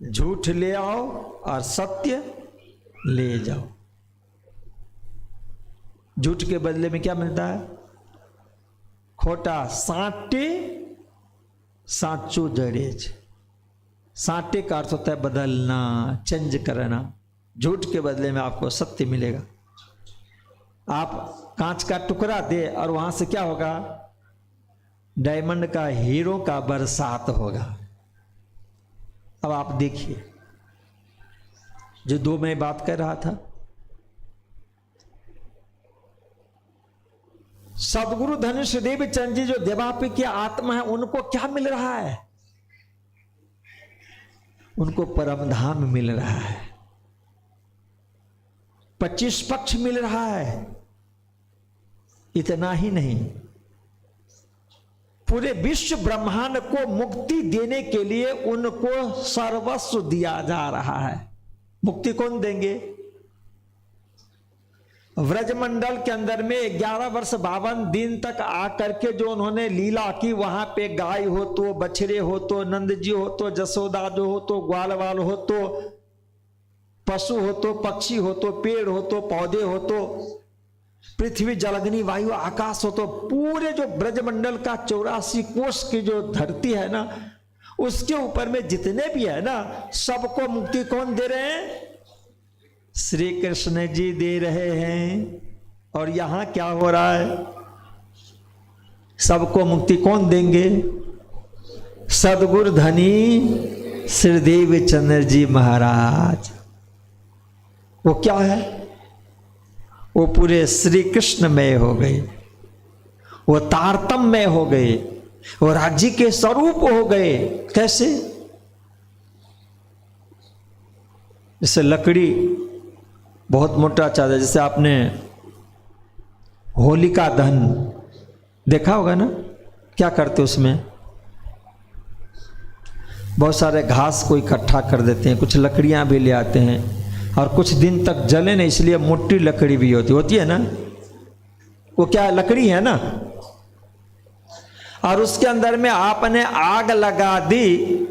झूठ ले आओ और सत्य ले जाओ। झूठ के बदले में क्या मिलता है? खोटा साटे साचो जड़े। साटे का अर्थ होता है बदलना, चेंज करना। झूठ के बदले में आपको सत्य मिलेगा। आप कांच का टुकड़ा दे और वहां से क्या होगा? डायमंड का, हीरो का बरसात होगा। अब आप देखिए, जो दो मैं बात कर रहा था, सदगुरु धनुष देव चंद जी जो देवापी की आत्मा है, उनको क्या मिल रहा है? उनको परम धाम मिल रहा है, 25 पक्ष मिल रहा है। इतना ही नहीं, पूरे विश्व ब्रह्मांड को मुक्ति देने के लिए उनको सर्वस्व दिया जा रहा है। मुक्ति कौन देंगे? व्रजमंडल के अंदर में 11 वर्ष 52 दिन तक आकर के जो उन्होंने लीला की, वहां पे गाय हो तो, बछड़े हो तो, नंद जी हो तो, जसोदा जो हो तो, ग्वालवाल हो तो, पशु हो तो, पक्षी हो तो, पेड़ हो तो, पौधे हो तो, पृथ्वी जलग्नि वायु आकाश हो तो, पूरे जो ब्रजमंडल का 84 कोष की जो धरती है ना, उसके ऊपर में जितने भी है ना, सबको मुक्ति कौन दे रहे हैं? श्री कृष्ण जी दे रहे हैं। और यहां क्या हो रहा है? सबको मुक्ति कौन देंगे? सदगुरु धनी श्रीदेव चंद्र जी महाराज। वो क्या है? वो पूरे श्री कृष्णमय हो गए, वो तारतम्य हो गए, वो राज्य के स्वरूप हो गए। कैसे? जैसे लकड़ी बहुत मोटा चादर, जैसे आपने होलिका दहन देखा होगा ना, क्या करते उसमें? बहुत सारे घास को इकट्ठा कर देते हैं, कुछ लकड़ियां भी ले आते हैं, और कुछ दिन तक जले नहीं, इसलिए मोटी लकड़ी भी होती है ना। वो क्या लकड़ी है ना, और उसके अंदर में आपने आग लगा दी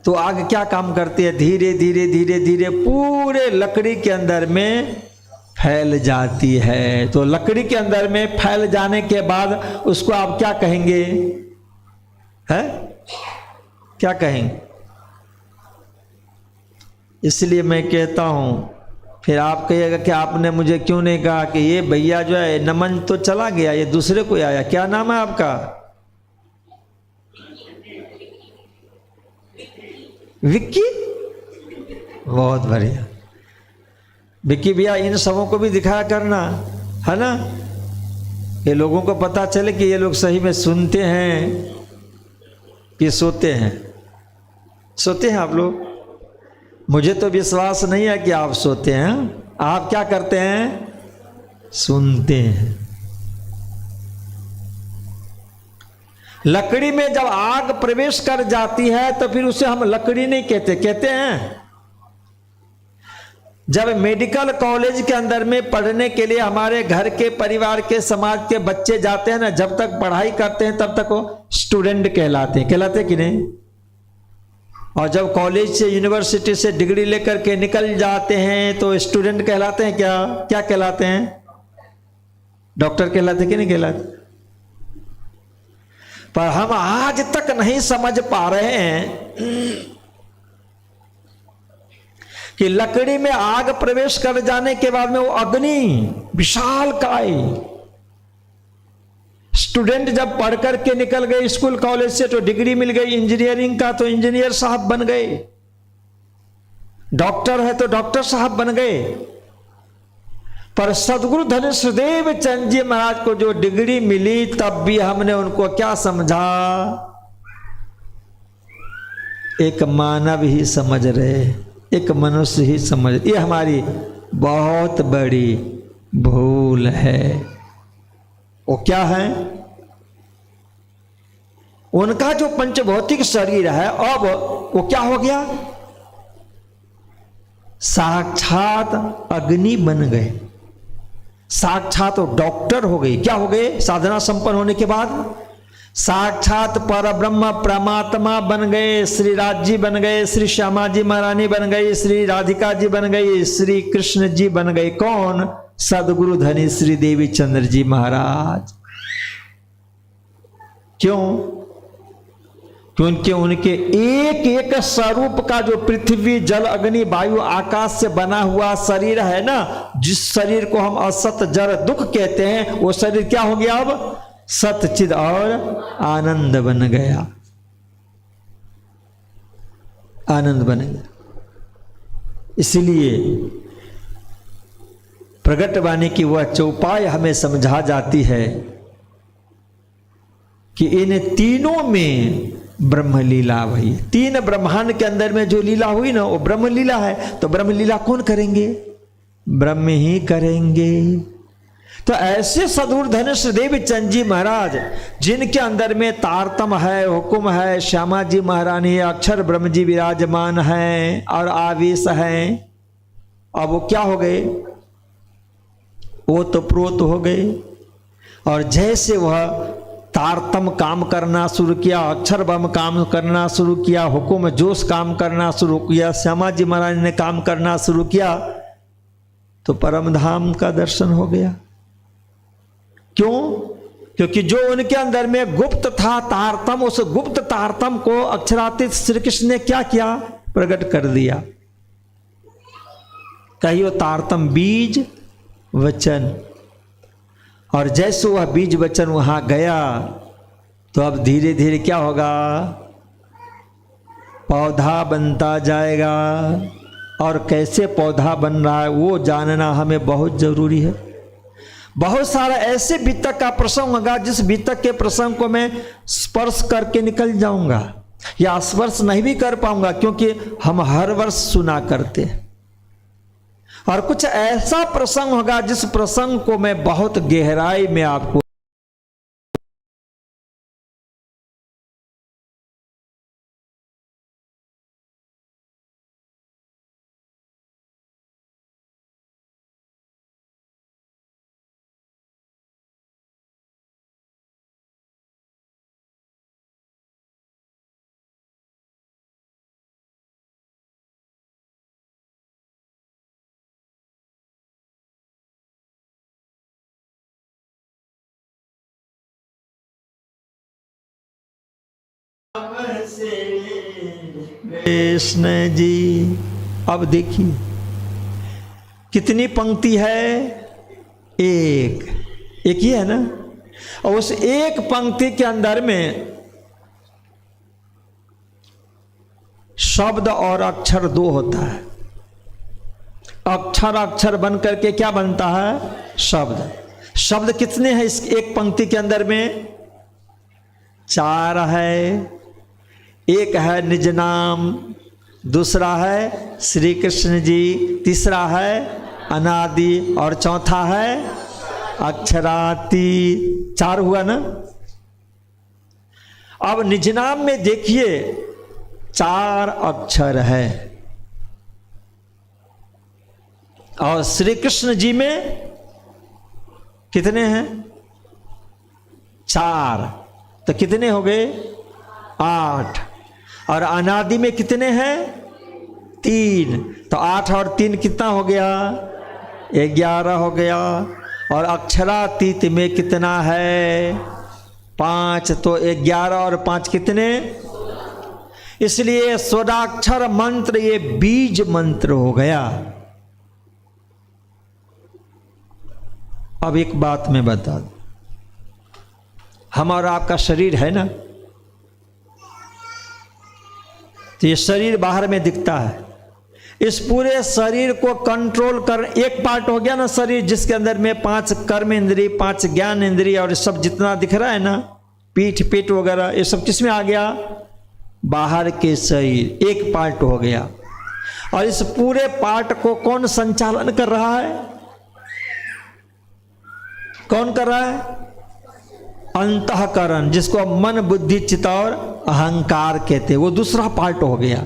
तो आग क्या काम करती है? धीरे धीरे धीरे धीरे पूरे लकड़ी के अंदर में फैल जाती है। तो लकड़ी के अंदर में फैल जाने के बाद उसको आप क्या कहेंगे? है क्या कहेंगे? इसलिए मैं कहता हूं, फिर आप कहिएगा कि आपने मुझे क्यों नहीं कहा कि ये भैया जो है नमन तो चला गया, ये दूसरे को आया। क्या नाम है आपका? विक्की। बहुत बढ़िया विक्की भैया, इन सबों को भी दिखाया करना, है ना, ये लोगों को पता चले कि ये लोग सही में सुनते हैं कि सोते हैं। सोते हैं आप लोग? मुझे तो विश्वास नहीं है कि आप सोते हैं। आप क्या करते हैं? सुनते हैं। लकड़ी में जब आग प्रवेश कर जाती है तो फिर उसे हम लकड़ी नहीं कहते, कहते हैं जब मेडिकल कॉलेज के अंदर में पढ़ने के लिए हमारे घर के, परिवार के, समाज के बच्चे जाते हैं ना, जब तक पढ़ाई करते हैं तब तक वो स्टूडेंट कहलाते हैं। कहलाते कि नहीं? और जब कॉलेज से, यूनिवर्सिटी से डिग्री लेकर के निकल जाते हैं तो स्टूडेंट कहलाते हैं। क्या क्या कहलाते हैं? डॉक्टर कहलाते कि नहीं कहलाते? पर हम आज तक नहीं समझ पा रहे हैं कि लकड़ी में आग प्रवेश कर जाने के बाद में वो अग्नि विशाल काय, स्टूडेंट जब पढ़ करके निकल गए स्कूल कॉलेज से तो डिग्री मिल गई इंजीनियरिंग का, तो इंजीनियर साहब बन गए, डॉक्टर है तो डॉक्टर साहब बन गए। पर सदगुरु धनुषदेव चंद जी महाराज को जो डिग्री मिली, तब भी हमने उनको क्या समझा? एक मानव ही समझ रहे, एक मनुष्य ही समझ। ये हमारी बहुत बड़ी भूल है। वो क्या है? उनका जो पंचभौतिक शरीर है, अब वो क्या हो गया? साक्षात अग्नि बन गए, साक्षात डॉक्टर हो गए। क्या हो गए? साधना संपन्न होने के बाद साक्षात पर ब्रह्म परमात्मा बन गए, श्री राज जी बन गए, श्री श्यामा जी महारानी बन गई, श्री राधिका जी बन गई, श्री कृष्ण जी बन गए। कौन? सदगुरु धनी श्री देवी चंद्र जी महाराज। क्यों? क्योंकि उनके एक एक स्वरूप का जो पृथ्वी जल अग्नि वायु आकाश से बना हुआ शरीर है ना, जिस शरीर को हम असत जड़ दुख कहते हैं, वो शरीर क्या हो गया? अब सतचिद और आनंद बन गया, आनंद बन गया। इसलिए प्रगट वाणी की वह चौपाई हमें समझा जाती है कि इन तीनों में ब्रह्म लीला हुई। तीन ब्रह्मांड के अंदर में जो लीला हुई ना, वो ब्रह्म लीला है। तो ब्रह्म लीला कौन करेंगे? ब्रह्म ही करेंगे। तो ऐसे सदगुरु धनुष देव चंद जी महाराज, जिनके अंदर में तारतम है, हुक्म है, श्यामा जी महारानी, अक्षर ब्रह्म जी विराजमान हैं और आवेश हैं। अब वो क्या हो गए? वो तो प्रोत हो गए। और जैसे वह तारतम काम करना शुरू किया, अक्षर ब्रह्म काम करना शुरू किया, हुक्म जोश काम करना शुरू किया, श्यामा जी महाराज ने काम करना शुरू किया, तो परम धाम का दर्शन हो गया। क्यों? क्योंकि जो उनके अंदर में गुप्त था तारतम, उस गुप्त तारतम को अक्षरातीत श्री कृष्ण ने क्या किया? प्रकट कर दिया। कहियो तारतम बीज वचन, और जैसे वह बीज वचन वहां गया, तो अब धीरे धीरे क्या होगा? पौधा बनता जाएगा। और कैसे पौधा बन रहा है वो जानना हमें बहुत जरूरी है। बहुत सारा ऐसे बीतक का प्रसंग होगा जिस बीतक के प्रसंग को मैं स्पर्श करके निकल जाऊंगा, या स्पर्श नहीं भी कर पाऊंगा, क्योंकि हम हर वर्ष सुना करते हैं। और कुछ ऐसा प्रसंग होगा जिस प्रसंग को मैं बहुत गहराई में आपको कृष्ण जी। अब देखिए कितनी पंक्ति है? एक ही है ना। और उस एक पंक्ति के अंदर में शब्द और अक्षर दो होता है। अक्षर अक्षर बन करके क्या बनता है? शब्द। शब्द कितने हैं इस एक पंक्ति के अंदर में? 4 है। एक है निज नाम, दूसरा है श्री कृष्ण जी, तीसरा है अनादि, और चौथा है अक्षराती। 4 हुआ ना। अब निज नाम में देखिए 4 अक्षर है, और श्री कृष्ण जी में कितने हैं? 4। तो कितने हो गए? 8। और अनादि में कितने हैं? 3। तो 8 और 3 कितना हो गया? 11 हो गया। और अक्षरातीत में कितना है? 5। तो 11 और 5 कितने? इसलिए स्वराक्षर मंत्र ये बीज मंत्र हो गया। अब एक बात मैं बता दूं, हमारा आपका शरीर है ना, तो ये शरीर बाहर में दिखता है। इस पूरे शरीर को कंट्रोल कर, एक पार्ट हो गया ना शरीर, जिसके अंदर में 5 कर्म इंद्रिय, 5 ज्ञान इंद्रिय, और सब जितना दिख रहा है ना, पीठ पेट वगैरह, ये सब किस में आ गया? बाहर के शरीर एक पार्ट हो गया। और इस पूरे पार्ट को कौन संचालन कर रहा है? कौन कर रहा है? अंतःकरण, जिसको मन बुद्धि चित्त और अहंकार कहते हैं, वो दूसरा पार्ट हो गया।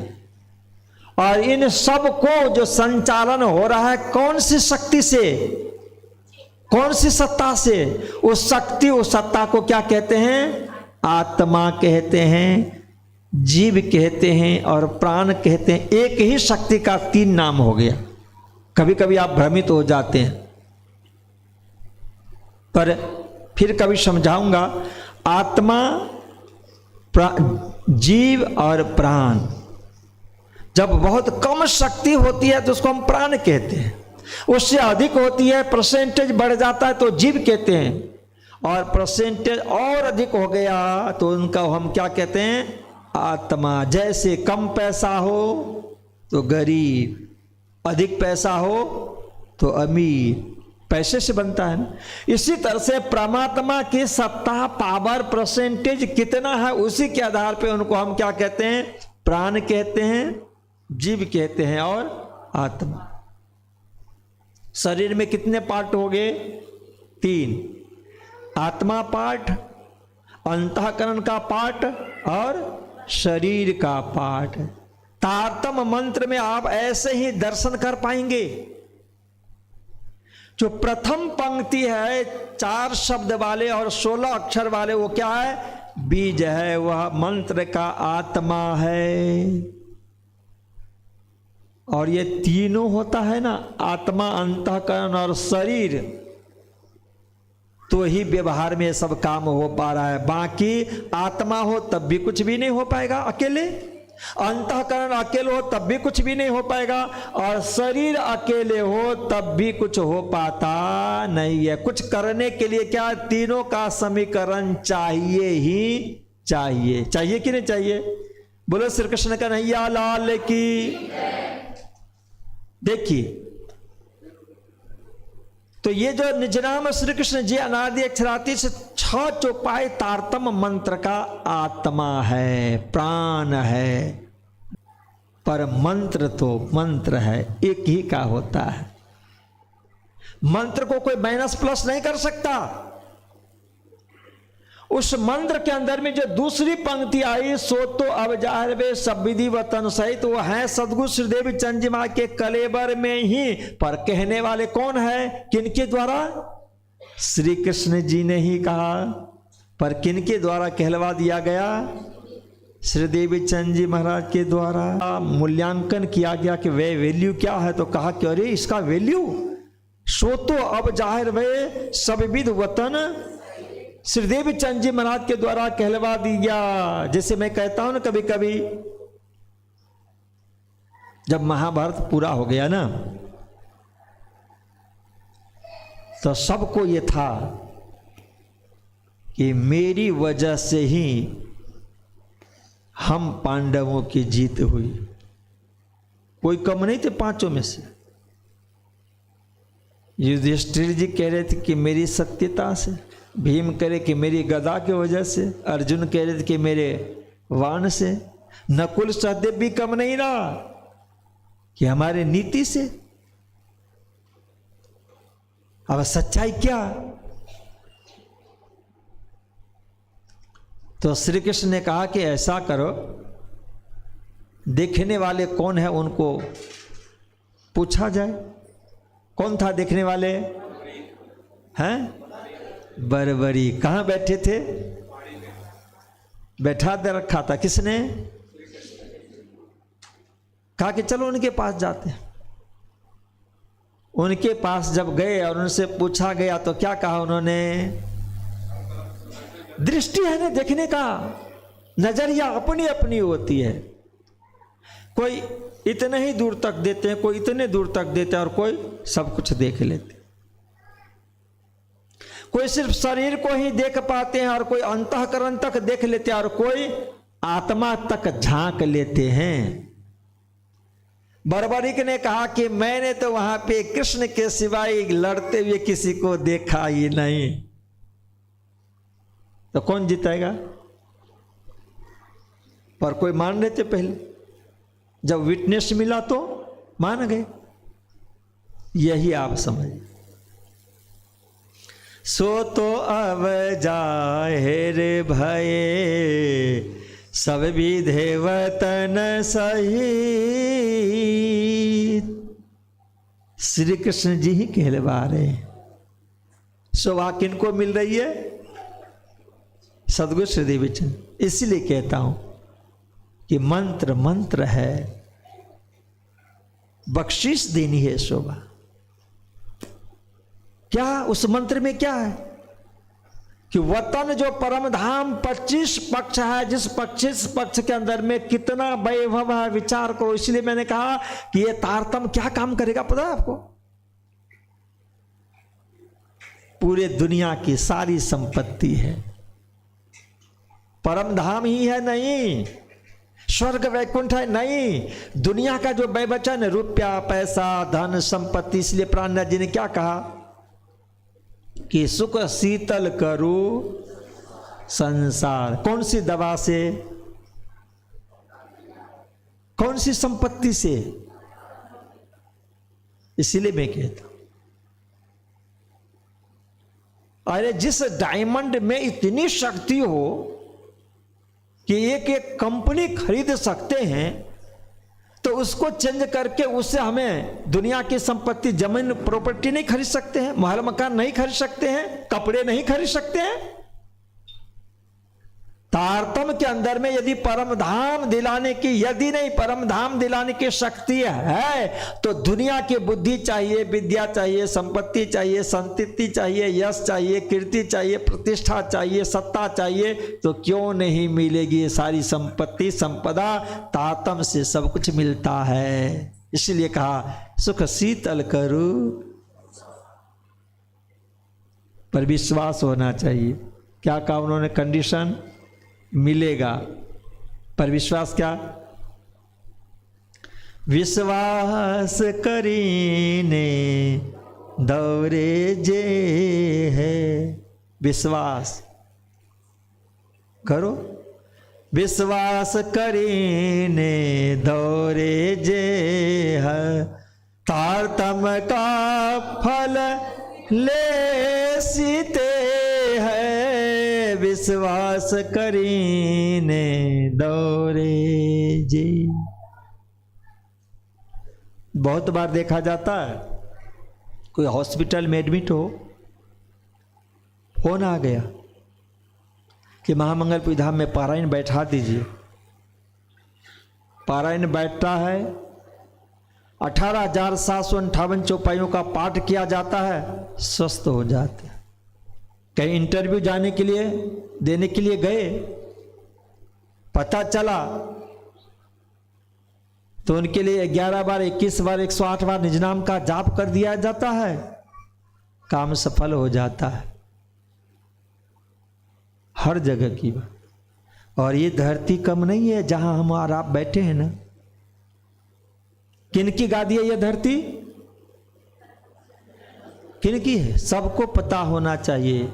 और इन सब को जो संचालन हो रहा है कौन सी शक्ति से? कौन सी सत्ता से? उस शक्ति उस सत्ता को क्या कहते हैं? आत्मा कहते हैं, जीव कहते हैं और प्राण कहते हैं। एक ही शक्ति का 3 नाम हो गया। कभी कभी आप भ्रमित हो जाते हैं, पर फिर कभी समझाऊंगा। आत्मा, जीव और प्राण, जब बहुत कम शक्ति होती है तो उसको हम प्राण कहते हैं। उससे अधिक होती है, परसेंटेज बढ़ जाता है तो जीव कहते हैं, और परसेंटेज और अधिक हो गया तो उनका हम क्या कहते हैं? आत्मा। जैसे कम पैसा हो तो गरीब, अधिक पैसा हो तो अमीर, पैसे से बनता है ना। इसी तरह से परमात्मा की सत्ता, पावर, परसेंटेज कितना है, उसी के आधार पे उनको हम क्या कहते हैं? प्राण कहते हैं, जीव कहते हैं और आत्मा। शरीर में कितने पार्ट हो गए? 3। आत्मा पार्ट, अंतःकरण का पार्ट और शरीर का पार्ट। तारतम्य मंत्र में आप ऐसे ही दर्शन कर पाएंगे। जो प्रथम पंक्ति है 4 शब्द वाले और 16 अक्षर वाले, वो क्या है? बीज है, वह मंत्र का आत्मा है। और ये तीनों होता है ना, आत्मा, अंतःकरण और शरीर, तो ही व्यवहार में सब काम हो पा रहा है। बाकी आत्मा हो तब भी कुछ भी नहीं हो पाएगा अकेले, अंतःकरण अकेले हो तब भी कुछ भी नहीं हो पाएगा, और शरीर अकेले हो तब भी कुछ हो पाता नहीं है। कुछ करने के लिए क्या? तीनों का समीकरण चाहिए ही चाहिए। चाहिए कि नहीं चाहिए? बोलो श्री कृष्ण कन्हैया लाल की। देखिए, तो ये जो निजनाम श्री कृष्ण जी अनादि अक्षराती से 6 चौपाई तारतम्य मंत्र का आत्मा है, प्राण है। पर मंत्र तो मंत्र है, एक ही का होता है। मंत्र को कोई माइनस प्लस नहीं कर सकता। उस मंत्र के अंदर में जो दूसरी पंक्ति आई, सो तो अब जाहिर वे सब विधि वतन सहित, वो है सदगुरु श्रीदेवी चंद जी मां के कलेबर में ही। पर कहने वाले कौन है? किनके द्वारा? श्री कृष्ण जी ने ही कहा। पर किनके द्वारा कहलवा दिया गया? श्रीदेवी चंद जी महाराज के द्वारा। मूल्यांकन किया गया कि वे वैल्यू क्या है, तो कहा कि अरे इसका वैल्यू, सो तो अब जाहिर वे सब विधि वतन श्रीदेवी चंद जी महाराज के द्वारा कहलवा दिया। जैसे मैं कहता हूं ना, कभी कभी जब महाभारत पूरा हो गया ना, तो सबको ये था कि मेरी वजह से ही हम पांडवों की जीत हुई। कोई कम नहीं थे पांचों में से। युधिष्ठिर जी कह रहे थे कि मेरी सत्यता से, भीम कह रहे कि मेरी गदा की वजह से, अर्जुन कह रहे थे कि मेरे वाण से, नकुल सहदेव भी कम नहीं रहा कि हमारे नीति से। अब सच्चाई क्या? तो श्री कृष्ण ने कहा कि ऐसा करो, देखने वाले कौन है उनको पूछा जाए। कौन था देखने वाले? हैं? बरबरी। कहां बैठे थे? बैठा दे रखा था। किसने? कहा कि चलो उनके पास जाते हैं। उनके पास जब गए और उनसे पूछा गया तो क्या कहा उन्होंने? दृष्टि है ना देखने का, नजरिया अपनी अपनी होती है। कोई इतने ही दूर तक देते हैं, कोई इतने दूर तक देते हैं, और कोई सब कुछ देख लेते। कोई सिर्फ शरीर को ही देख पाते हैं, और कोई अंतःकरण तक देख लेते हैं, और कोई आत्मा तक झांक लेते हैं। बर्बरिक ने कहा कि मैंने तो वहां पे कृष्ण के सिवाय लड़ते हुए किसी को देखा ही नहीं। तो कौन जीतेगा? पर कोई मान रहे थे पहले, जब विटनेस मिला तो मान गए। यही आप समझ। सो तो अब जाहिर भये सब विधे वतन सहित। श्री कृष्ण जी ही कहलवा रहे हैं। शोभा किनको मिल रही है? सदगुरु श्री देवी चंद। इसीलिए कहता हूं कि मंत्र मंत्र है, बख्शीश देनी है शोभा। क्या उस मंत्र में क्या है कि वतन जो परम धाम 25 पक्ष है, जिस 25 पक्ष के अंदर में कितना वैभव है, विचार करो। इसलिए मैंने कहा कि ये तारतम्य क्या काम करेगा पता है आपको? पूरे दुनिया की सारी संपत्ति है, परम धाम ही है नहीं, स्वर्ग वैकुंठ है नहीं, दुनिया का जो वैभवचन है, रुपया पैसा धन संपत्ति। इसलिए प्राणनाथ जी ने क्या कहा कि सुख शीतल करो संसार। कौन सी दवा से, कौन सी संपत्ति से? इसीलिए मैं कहता हूं, अरे जिस डायमंड में इतनी शक्ति हो कि एक एक कंपनी खरीद सकते हैं, तो उसको चेंज करके उससे हमें दुनिया की संपत्ति, जमीन प्रॉपर्टी नहीं खरीद सकते हैं, महल मकान नहीं खरीद सकते हैं, कपड़े नहीं खरीद सकते हैं। तारतम्य के अंदर में यदि परम धाम दिलाने की, यदि नहीं परम धाम दिलाने की शक्ति है, तो दुनिया की बुद्धि चाहिए, विद्या चाहिए, संपत्ति चाहिए, संतति चाहिए, यश चाहिए, कीर्ति चाहिए, प्रतिष्ठा चाहिए, सत्ता चाहिए, तो क्यों नहीं मिलेगी ये सारी संपत्ति संपदा? तारतम्य से सब कुछ मिलता है। इसलिए कहा सुख शीतल करो, पर विश्वास होना चाहिए। क्या कहा उन्होंने? कंडीशन मिलेगा, पर विश्वास क्या? विश्वास करीने दौरे जे है। विश्वास करो, विश्वास करीने दौरे जे है, तारतम्य का फल ले सीते है, विश्वास करीने दौरे जी। बहुत बार देखा जाता है, कोई हॉस्पिटल में एडमिट हो, फोन आ गया कि महामंगलपुरी धाम में पारायण बैठा दीजिए। पारायण बैठता है, 18,758 चौपाइयों का पाठ किया जाता है, स्वस्थ हो जाते हैं। कहीं इंटरव्यू जाने के लिए, देने के लिए गए, पता चला तो उनके लिए 11 बार 21 बार 108 बार निज नाम का जाप कर दिया जाता है, काम सफल हो जाता है। हर जगह की बात। और ये धरती कम नहीं है जहां हम और आप बैठे हैं ना। किनकी गादी है ये धरती? किनकी है? सबको पता होना चाहिए।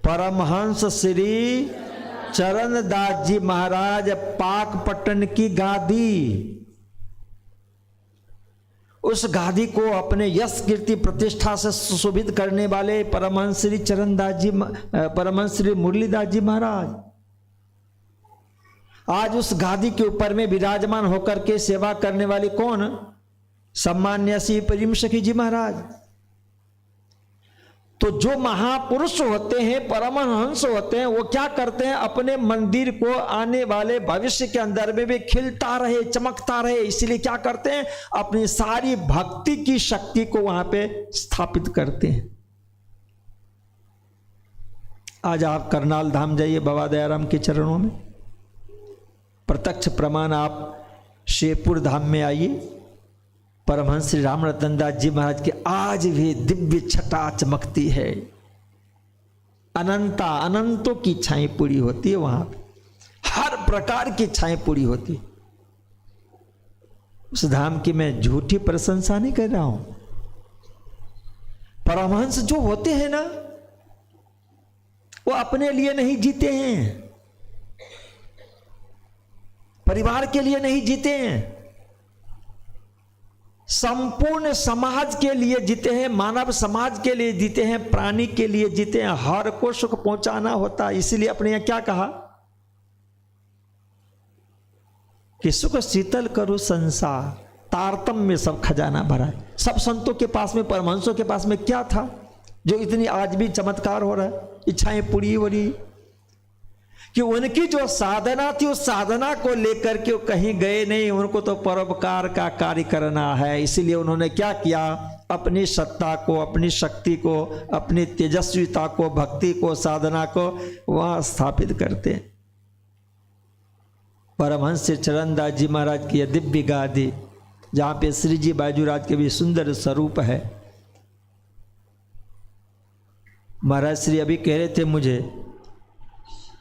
परमहंस श्री चरणदास जी महाराज पाकपट्टन की गादी, उस गादी को अपने यश कीर्ति प्रतिष्ठा से सुशोभित करने वाले परमहंस श्री चरणदास जी, परमहंस श्री मुरलीदास जी महाराज आज उस गादी के ऊपर में विराजमान होकर के सेवा करने वाले कौन? सम्मान्य श्री प्रेम सखी जी महाराज। तो जो महापुरुष होते हैं, परमहंस होते हैं, वो क्या करते हैं? अपने मंदिर को आने वाले भविष्य के अंदर में भी खिलता रहे, चमकता रहे, इसलिए क्या करते हैं? अपनी सारी भक्ति की शक्ति को वहां पे स्थापित करते हैं। आज आप करनाल धाम जाइए, बाबा दयाराम के चरणों में प्रत्यक्ष प्रमाण। आप शेरपुर धाम में आइए, परमहंस श्री राम रतन दास जी महाराज की आज भी दिव्य छटा चमकती है। अनंतों की छाई पूरी होती है वहां पे, हर प्रकार की छाई पूरी होती है। उस धाम की मैं झूठी प्रशंसा नहीं कर रहा हूं। परमहंस जो होते हैं ना, वो अपने लिए नहीं जीते हैं, परिवार के लिए नहीं जीते हैं, संपूर्ण समाज के लिए जीते हैं, मानव समाज के लिए जीते हैं, प्राणी के लिए जीते हैं। हर को सुख पहुंचाना होता है। इसीलिए अपने यहां क्या कहा कि सुख शीतल करो संसार। तारतम्य में सब खजाना भरा है। सब संतों के पास में, परमहंसों के पास में क्या था जो इतनी आज भी चमत्कार हो रहा है, इच्छाएं पूरी हो रही, कि उनकी जो साधना थी उस साधना को लेकर के वो कहीं गए नहीं, उनको तो परोपकार का कार्य करना है। इसीलिए उन्होंने क्या किया, अपनी सत्ता को, अपनी शक्ति को, अपनी तेजस्विता को, भक्ति को, साधना को वहां स्थापित करते हैं। परमहंस चरणदास जी महाराज की दिव्य गादी, जहां पे श्री जी बाजूराज के भी सुंदर स्वरूप है। महाराज श्री अभी कह रहे थे मुझे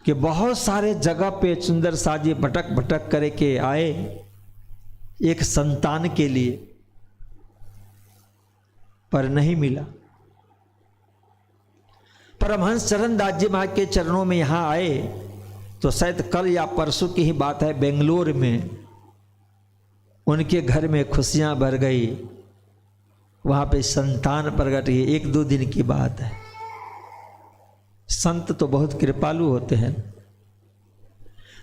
कि बहुत सारे जगह पे सुंदर साजी भटक भटक करके आए एक संतान के लिए, पर नहीं मिला। परमहंस चरणदास जी महाराज के चरणों में यहां आए तो शायद कल या परसों की ही बात है, बेंगलोर में उनके घर में खुशियां भर गई, वहां पे संतान प्रकट हुई। 1-2 दिन की बात है। संत तो बहुत कृपालु होते हैं।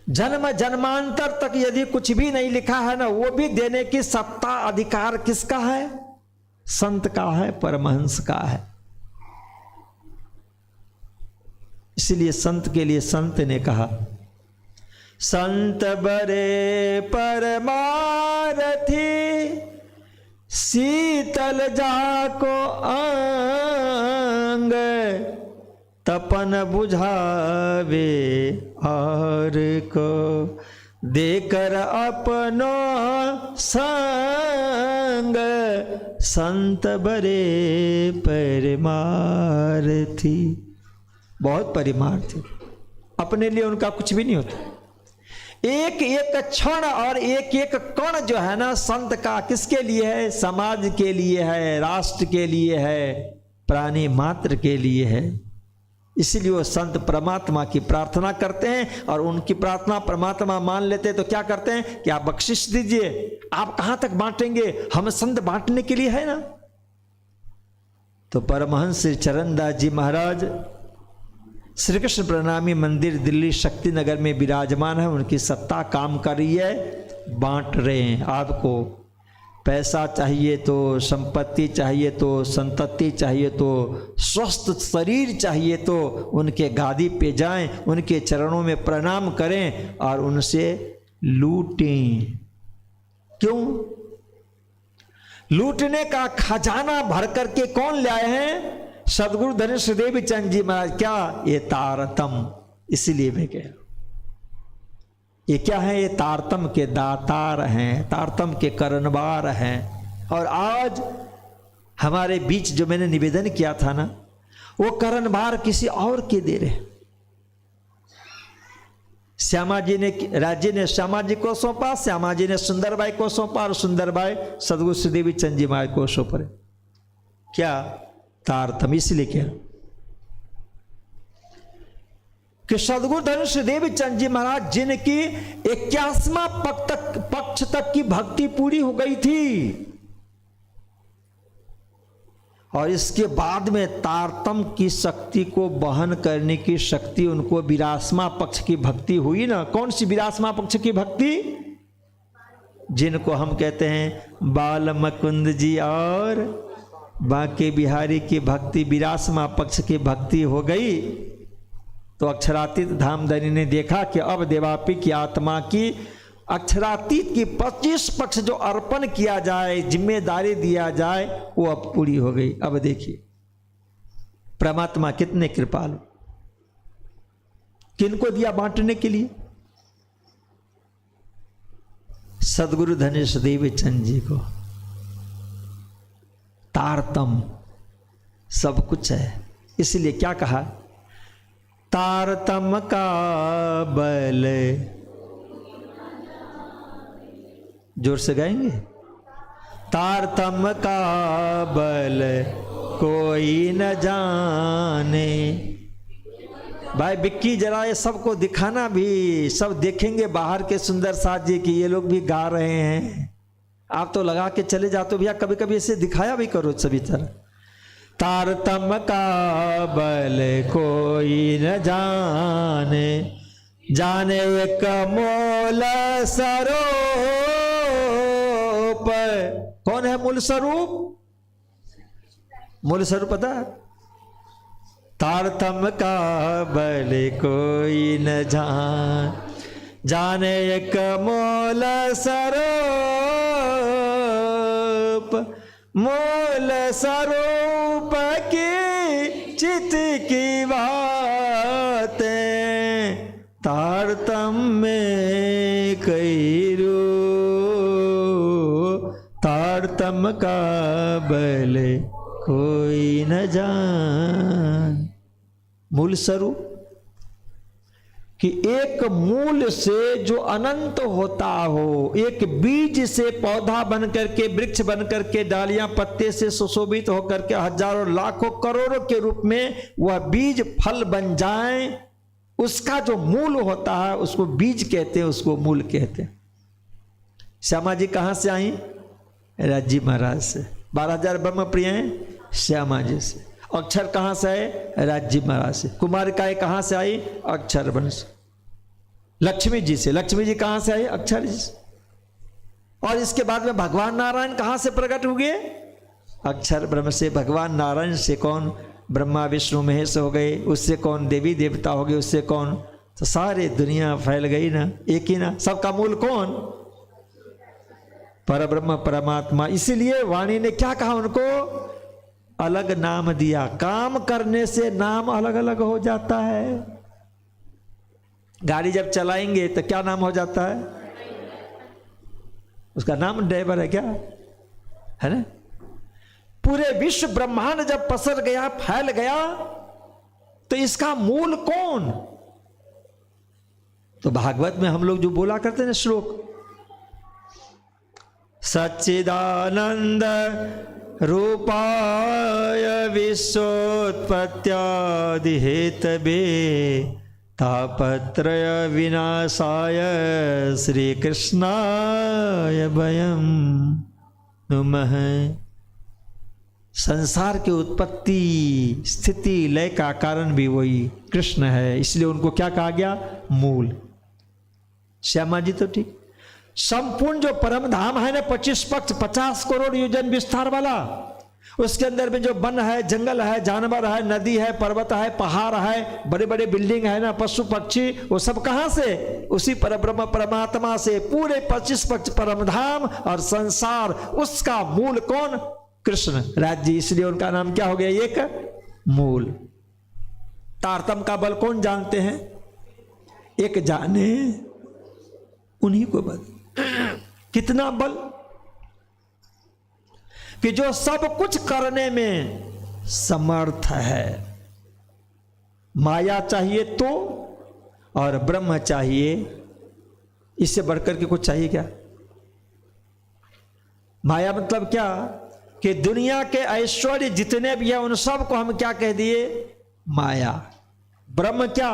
जन्म जन्मांतर तक यदि कुछ भी नहीं लिखा है ना, वो भी देने की सत्ता अधिकार किसका है? संत का है, परमहंस का है। इसलिए संत के लिए संत ने कहा, संत बरे परमारथी, शीतल जाको अंग, तपन बुझावे और को, देकर अपनो संग, संत बरे परमारथी। बहुत परिमार्थी, अपने लिए उनका कुछ भी नहीं होता। एक एक क्षण और एक एक कण जो है ना संत का किसके लिए है? समाज के लिए है, राष्ट्र के लिए है, प्राणी मात्र के लिए है। इसलिए वो संत परमात्मा की प्रार्थना करते हैं और उनकी प्रार्थना परमात्मा मान लेते हैं तो क्या करते हैं कि आप बख्शिश दीजिए। आप कहां तक बांटेंगे? हम संत बांटने के लिए है ना। तो परमहंस श्री चरणदास जी महाराज श्री कृष्ण प्रणामी मंदिर दिल्ली शक्ति नगर में विराजमान है। उनकी सत्ता काम कर रही है, बांट रहे हैं। आपको पैसा चाहिए तो, संपत्ति चाहिए तो, संतति चाहिए तो, स्वस्थ शरीर चाहिए तो उनके गादी पे जाएं, उनके चरणों में प्रणाम करें और उनसे लूटें। क्यों? लूटने का खजाना भर करके कौन ले आए हैं? सदगुरु धनेश्वर देव चंद जी महाराज। क्या? ये तारतम। इसीलिए मैं कह रहा हूं, ये क्या है? ये तारतम के दातार हैं, तारतम के करनवार हैं। और आज हमारे बीच जो मैंने निवेदन किया था ना, वो करनवार किसी और के दे रहे। श्यामा जी ने, राज्य ने श्यामा जी को सौंपा, श्यामा जी ने सुंदरबाई को सौंपा और सुंदरबाई सदगुरु श्री देवी चंद जी महाराज को सौंप रहे। क्या? तारतम। इसलिए क्या कि सदगुरु धनेश्वर देव चंद जी महाराज जिनकी 81वां पक्ष तक की भक्ति पूरी हो गई थी और इसके बाद में तारतम की शक्ति को बहन करने की शक्ति उनको 82वां पक्ष की भक्ति हुई ना। कौन सी 82वां पक्ष की भक्ति? जिनको हम कहते हैं बाल मुकुंद जी और बांके बिहारी की भक्ति 82वां पक्ष की भक्ति हो गई। तो अक्षरातीत धामधनी ने देखा कि अब देवापी की आत्मा की अक्षरातीत की 25 पक्ष जो अर्पण किया जाए, जिम्मेदारी दिया जाए, वो अब पूरी हो गई। अब देखिए परमात्मा कितने कृपालु, किनको दिया बांटने के लिए? सदगुरु धनेश्वर देव चंद जी को। तारतम सब कुछ है। इसलिए क्या कहा? तारतम का बल, जोर से गाएंगे। तारतम का बल कोई न जाने। भाई बिक्की जरा ये सबको दिखाना भी, सब देखेंगे बाहर के सुंदर साथ जी की ये लोग भी गा रहे हैं। आप तो लगा के चले जाते हो भैया, कभी कभी इसे दिखाया भी करो सभी तरह। तारतम का बल कोई न जाने, जाने एक मूल स्वरूप। कौन है मूल स्वरूप? मूल स्वरूप पता है? तारतम का बल कोई न जाने एक मूल स्वरूप की चित की बातें तारतम्य कई तारतम का बल कोई न जान। मूल स्वरूप कि एक मूल से जो अनंत होता हो, एक बीज से पौधा बन करके वृक्ष बन करके डालियां पत्ते से सुशोभित होकर के हजारों लाखों करोड़ों के रूप में वह बीज फल बन जाए, उसका जो मूल होता है उसको बीज कहते हैं, उसको मूल कहते हैं। श्यामा जी कहां से आई? राजी महाराज से। 12,000 ब्रह्म प्रिय हैं श्यामा जी से। अक्षर कहां से आए? राजी महाराज से। कुमारिकाएं कहां से आई? अक्षर वन से। लक्ष्मी जी से। लक्ष्मी जी कहां से आई? अक्षर जी से। और इसके बाद में भगवान नारायण कहां से प्रकट हुए? अक्षर ब्रह्म से। भगवान नारायण से कौन? ब्रह्मा विष्णु महेश हो गए। उससे कौन? देवी देवता हो गए। उससे कौन? तो सारे दुनिया फैल गई ना, एक ही ना। सबका मूल कौन? परब्रह्म परमात्मा। इसीलिए वाणी ने क्या कहा? उनको अलग नाम दिया। काम करने से नाम अलग अलग हो जाता है। गाड़ी जब चलाएंगे तो क्या नाम हो जाता है? उसका नाम ड्राइवर है क्या? है ना? पूरे विश्व ब्रह्मांड जब पसर गया, फैल गया, तो इसका मूल कौन? तो भागवत में हम लोग जो बोला करते हैं श्लोक, सच्चिदानंद रूपाय विश्वोत्पत्त्यादि हेतवे तापत्रय विनाशाय श्री कृष्णाय वयं नुमः। संसार की उत्पत्ति स्थिति लय का कारण भी वही कृष्ण है, इसलिए उनको क्या कहा गया? मूल। श्यामा जी तो ठीक। संपूर्ण जो परम धाम है ना, 25 पक्ष 50 करोड़ योजन विस्तार वाला, उसके अंदर में जो वन है, जंगल है, जानवर है, नदी है, पर्वत है, पहाड़ है, बड़े बड़े बिल्डिंग है ना, पशु पक्षी, वो सब कहां से? उसी परब्रह्म परमात्मा से। पूरे 25 पक्ष परम धाम और संसार, उसका मूल कौन? कृष्ण राज्य। इसलिए उनका नाम क्या हो गया? एक मूल। तारतम का बल कौन जानते हैं? एक जाने उन्हीं को बल। कितना बल कि जो सब कुछ करने में समर्थ है। माया चाहिए तो, और ब्रह्म चाहिए, इससे बढ़कर के कुछ चाहिए क्या? माया मतलब क्या? कि दुनिया के ऐश्वर्य जितने भी हैं उन सब को हम क्या कह दिए? माया। ब्रह्म क्या?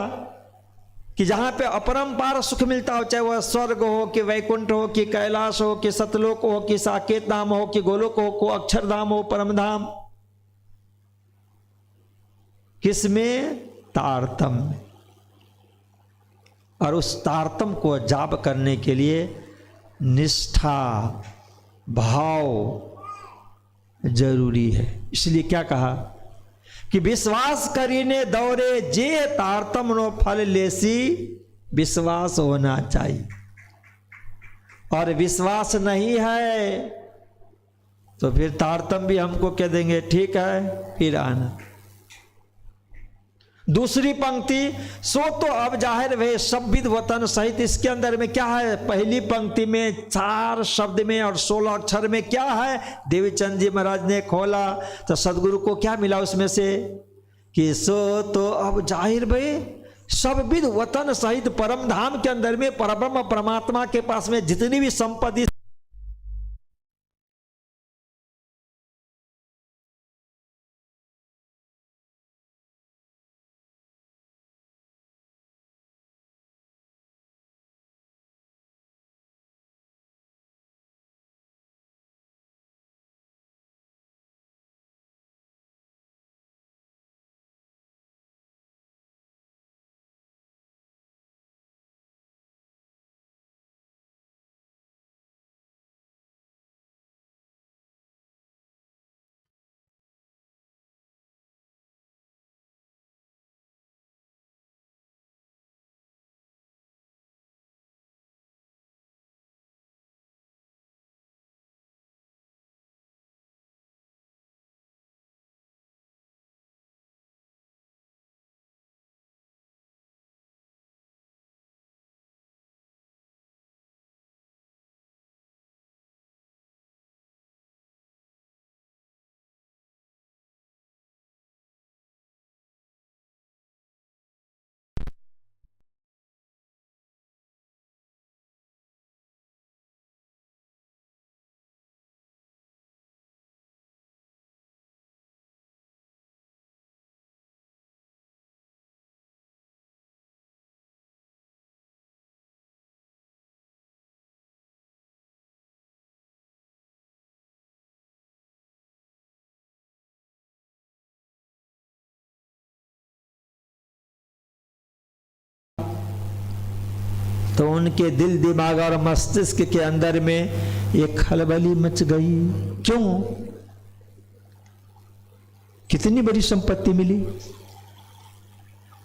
कि जहां पे अपरंपार सुख मिलता हो, चाहे वह स्वर्ग हो कि वैकुंठ हो कि कैलाश हो कि सतलोक हो कि साकेत धाम हो कि गोलोक हो को अक्षरधाम हो, परम धाम। किसमें? तारतम में। और उस तारतम को जाप करने के लिए निष्ठा भाव जरूरी है। इसलिए क्या कहा कि विश्वास करीने दौरे जे तारतम नो फल लेसी। विश्वास होना चाहिए, और विश्वास नहीं है तो फिर तारतम भी हमको कह देंगे ठीक है फिर आना। दूसरी पंक्ति, सो तो अब जाहिर वे सब विद वतन सहित। इसके अंदर में क्या है? पहली पंक्ति में 4 शब्द में और 16 अक्षर में क्या है? देवीचंद जी महाराज ने खोला तो सदगुरु को क्या मिला उसमें से? कि सो तो अब जाहिर वे सब विद वतन सहित परम धाम के अंदर में परब्रह्म परमात्मा के पास में जितनी भी संपत्ति तो उनके दिल दिमाग और मस्तिष्क के अंदर में एक खलबली मच गई। क्यों? कितनी बड़ी संपत्ति मिली,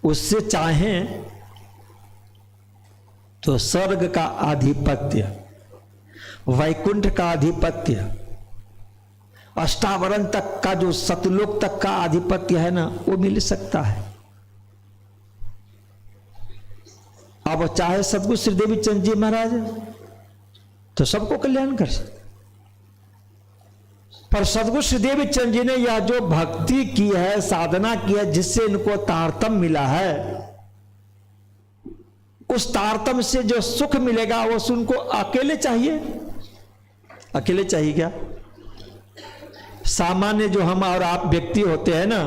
उससे चाहें तो स्वर्ग का आधिपत्य, वैकुंठ का आधिपत्य, अष्टावरण तक का जो सतलोक तक का आधिपत्य है ना, वो मिल सकता है। अब चाहे सदगुरु श्री देवीचंद जी महाराज तो सबको कल्याण कर सकते, पर सदगुरु श्री देवीचंद जी ने यह जो भक्ति की है, साधना की है, जिससे इनको तारतम्य मिला है, उस तारतम्य से जो सुख मिलेगा वो उनको अकेले चाहिए। अकेले चाहिए क्या? सामान्य जो हम और आप व्यक्ति होते हैं ना,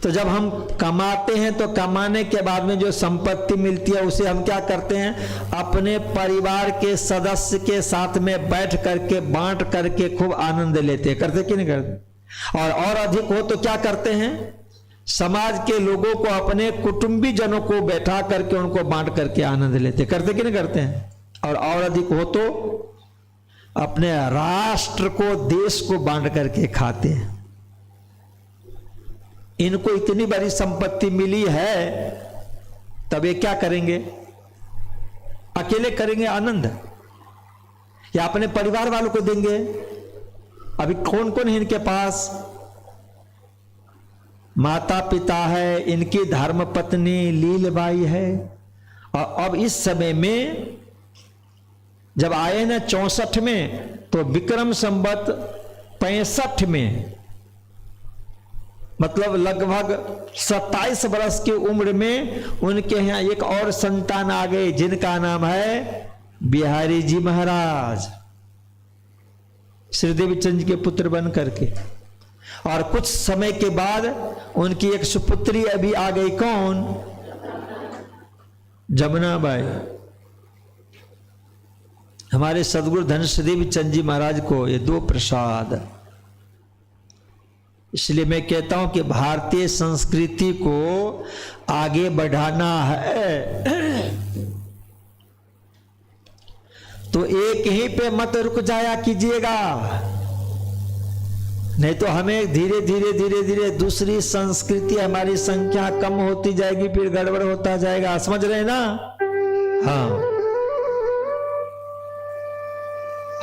तो जब हम कमाते हैं तो कमाने के बाद में जो संपत्ति मिलती है उसे हम क्या करते हैं, अपने परिवार के सदस्य के साथ में बैठ करके बांट करके खूब आनंद लेते हैं। करते कि नहीं करते? और अधिक हो तो क्या करते हैं, समाज के लोगों को, अपने कुटुंबी जनों को बैठा करके उनको बांट करके आनंद लेते। करते कि नहीं करते हैं? और अधिक हो तो अपने राष्ट्र को, देश को बांट करके खाते हैं। इनको इतनी बड़ी संपत्ति मिली है, तब ये क्या करेंगे? अकेले करेंगे आनंद या अपने परिवार वालों को देंगे? अभी कौन कौन है इनके पास? माता पिता है, इनकी धर्म पत्नी लीलबाई है। और अब इस समय में जब आए ना 64 में, तो विक्रम संवत 65 में, मतलब लगभग 27 वर्ष की उम्र में उनके यहाँ एक और संतान आ गए, जिनका नाम है बिहारी जी महाराज, श्री देवीचंद के पुत्र बन करके। और कुछ समय के बाद उनकी एक सुपुत्री अभी आ गई। कौन? जमुनाबाई। हमारे सदगुरु धन श्री देवीचंद जी महाराज को ये दो प्रसाद। इसलिए मैं कहता हूं कि भारतीय संस्कृति को आगे बढ़ाना है तो एक ही पे मत रुक जाया कीजिएगा, नहीं तो हमें धीरे धीरे दूसरी संस्कृति, हमारी संख्या कम होती जाएगी, फिर गड़बड़ होता जाएगा। समझ रहे हैं ना? हाँ,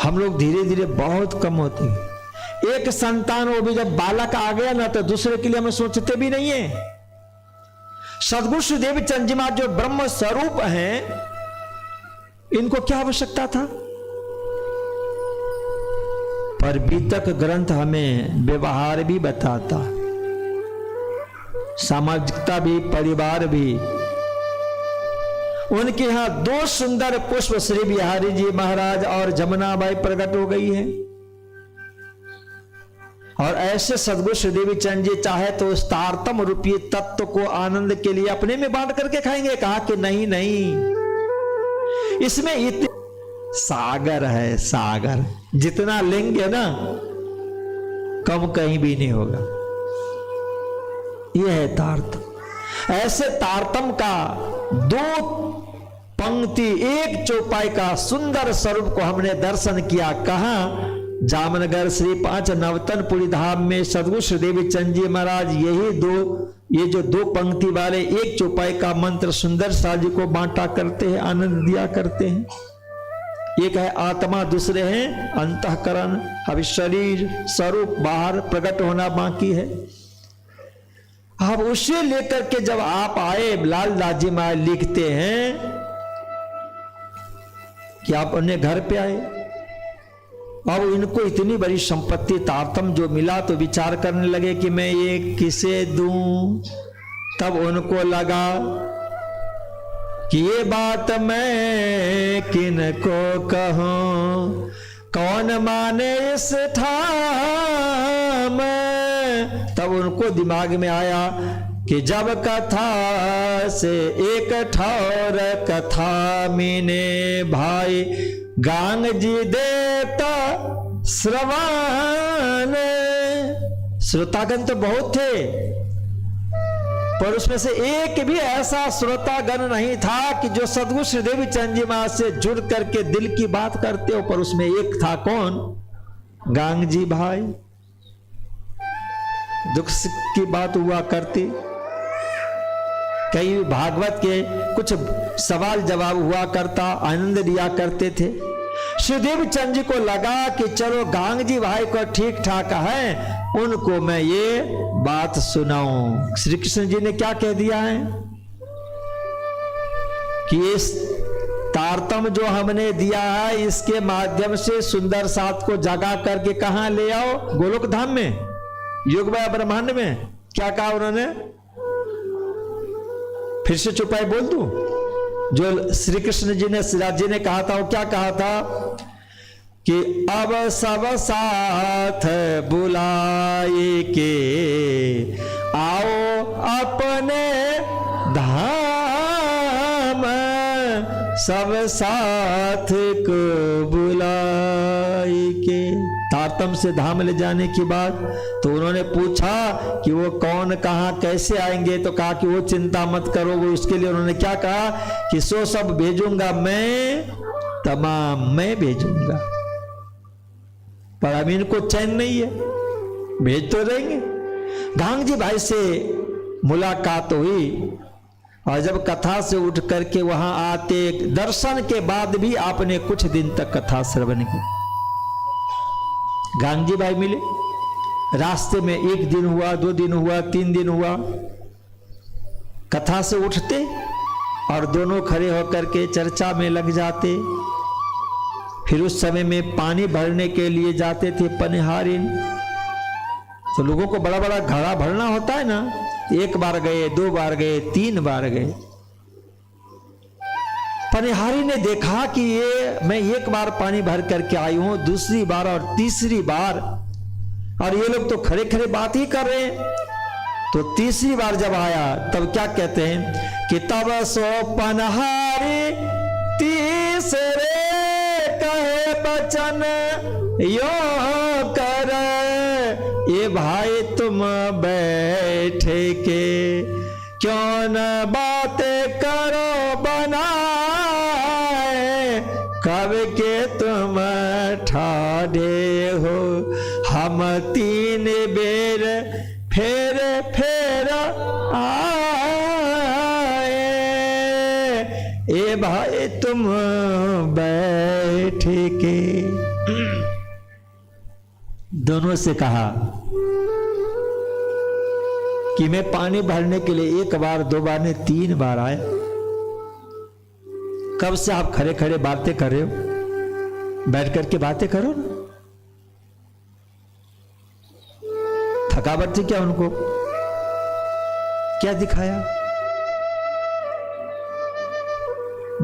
हम लोग धीरे धीरे बहुत कम होते हैं। एक संतान, वो भी जब बालक आ गया ना, तो दूसरे के लिए हम सोचते भी नहीं है। सदगुरु श्री देवीचंद जी महाराज जो ब्रह्म स्वरूप हैं, इनको क्या आवश्यकता था? पर बीतक ग्रंथ हमें व्यवहार भी बताता, सामाजिकता भी, परिवार भी। उनके यहां दो सुंदर पुष्प श्री बिहारी जी महाराज और जमुनाबाई प्रकट हो गई है। और ऐसे सदगुरु श्री देवीचंद जी चाहे तो उस तारतम्य रूपी तत्व को आनंद के लिए अपने में बांट करके खाएंगे। कहा कि नहीं नहीं, इसमें इतने सागर है, सागर जितना लेंगे ना कम कहीं भी नहीं होगा। यह है तारतम्य। ऐसे तारतम्य का दो पंक्ति, एक चौपाई का सुंदर स्वरूप को हमने दर्शन किया। कहां? जामनगर श्री 5 नवतनपुरी धाम में सदगुरु श्री देवीचंद जी महाराज ये जो दो पंक्ति वाले एक चौपाई का मंत्र सुंदर सा जी को बांटा करते हैं, आनंद दिया करते हैं। एक है आत्मा, दूसरे हैं अंतःकरण। अभी शरीर स्वरूप बाहर प्रकट होना बाकी है। अब उसे लेकर के जब आप आए, लाल दास जी महाराज लिखते हैं कि आप अपने घर पे आए। अब इनको इतनी बड़ी संपत्ति, तारतम्य जो मिला, तो विचार करने लगे कि मैं ये किसे दूं। तब उनको लगा कि ये बात मैं किनको कहूं, कौन माने इस ठाम। तब उनको दिमाग में आया कि जब कथा से एक ठौर कथा मीने भाई, गांग जी देता श्रवण। श्रोतागण तो बहुत थे, पर उसमें से एक भी ऐसा श्रोतागण नहीं था कि जो सद्गुरु श्री देवीचंद जी महाराज से जुड़ करके दिल की बात करते हो। पर उसमें एक था, कौन? गांगजी भाई। दुख की बात हुआ करती, कई भागवत के कुछ सवाल जवाब हुआ करता, आनंद लिया करते थे। श्री देवीचंद जी को लगा कि चलो गांगजी भाई को ठीक ठाक है, उनको मैं ये बात सुनाऊं। श्री कृष्ण जी ने क्या कह दिया है कि इस तारतम जो हमने दिया है, इसके माध्यम से सुंदर साथ को जगा करके कहां ले आओ? गोलोक धाम में, युग ब्रह्मांड में। क्या कहा उन्होंने? फिर से चुपाई बोल दूं? जो श्री कृष्ण जी ने श्रीराज जी ने कहा था, वो क्या कहा था कि अब सब साथ बुलाए के आओ अपने धाम, सब साथ को बुलाए के। तारतम से धाम ले जाने की बात, तो उन्होंने पूछा कि वो कौन, कहां, कैसे आएंगे? तो कहा कि वो चिंता मत करो, वो उसके लिए उन्होंने क्या कहा कि सो सब भेजूंगा मैं, तमाम मैं भेजूंगा। पर अब इनको चैन नहीं है, भेज तो देंगे। गांगजी भाई से मुलाकात हुई और जब कथा से उठ करके वहां आते, दर्शन के बाद भी आपने कुछ दिन तक कथा श्रवण की। गांगजी भाई मिले, रास्ते में 1 दिन हुआ, 2 दिन हुआ, 3 दिन हुआ, कथा से उठते और दोनों खड़े होकर के चर्चा में लग जाते। फिर उस समय में पानी भरने के लिए जाते थे पनिहारिन। तो लोगों को बड़ा बड़ा घड़ा भरना होता है ना, 1 बार गए, 2 बार गए, 3 बार गए। पनिहारी ने देखा कि ये मैं 1 बार पानी भर करके आई हूं, दूसरी बार और तीसरी बार, और ये लोग तो खड़े खड़े बात ही कर रहे हैं। तो तीसरी बार जब आया तब क्या कहते हैं कि तब सो पनिहारी तीसरे कहे बचन यो कर, ये भाई तुम बैठे के क्यों न बातें करो बनाए, कब के तुम ठाढ़े हो, हम 3 बेर फेर फेर आए, ए भाई तुम बैठे के। दोनों से कहा कि मैं पानी भरने के लिए 1 बार 2 बार नहीं 3 बार आए। कब से आप खड़े खड़े बातें कर रहे हो? बैठ करके बातें करो ना। थकावट थी क्या उनको? क्या दिखाया?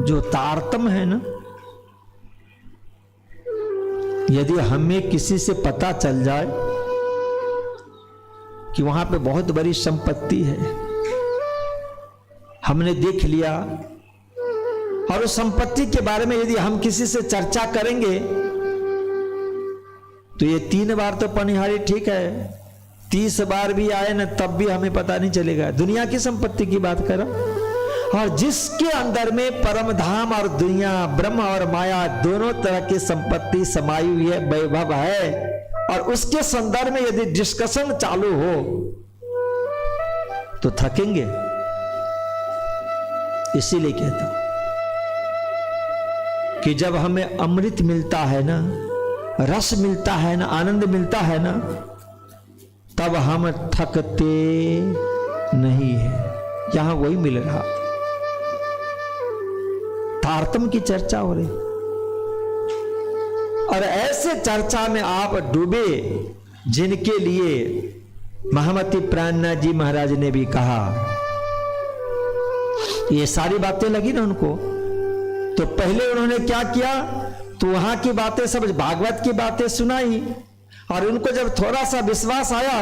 जो तारतम है ना, यदि हमें किसी से पता चल जाए कि वहां पे बहुत बड़ी संपत्ति है, हमने देख लिया, और उस संपत्ति के बारे में यदि हम किसी से चर्चा करेंगे, तो ये 3 बार तो पनिहारी ठीक है, 30 बार भी आए ना तब भी हमें पता नहीं चलेगा। दुनिया की संपत्ति की बात करो, और जिसके अंदर में परम धाम और दुनिया, ब्रह्म और माया दोनों तरह की संपत्ति समाई हुई है, वैभव है, और उसके संदर्भ में यदि डिस्कशन चालू हो तो थकेंगे। इसीलिए कहता हूं कि जब हमें अमृत मिलता है ना, रस मिलता है ना, आनंद मिलता है ना, तब हम थकते नहीं है। यहां वही मिल रहा। तारतम की चर्चा हो रही, और ऐसे चर्चा में आप डूबे जिनके लिए महामती प्राणनाथ जी महाराज ने भी कहा, ये सारी बातें लगी ना उनको, तो पहले उन्होंने क्या किया, तो वहां की बातें सब भागवत की बातें सुनाई, और उनको जब थोड़ा सा विश्वास आया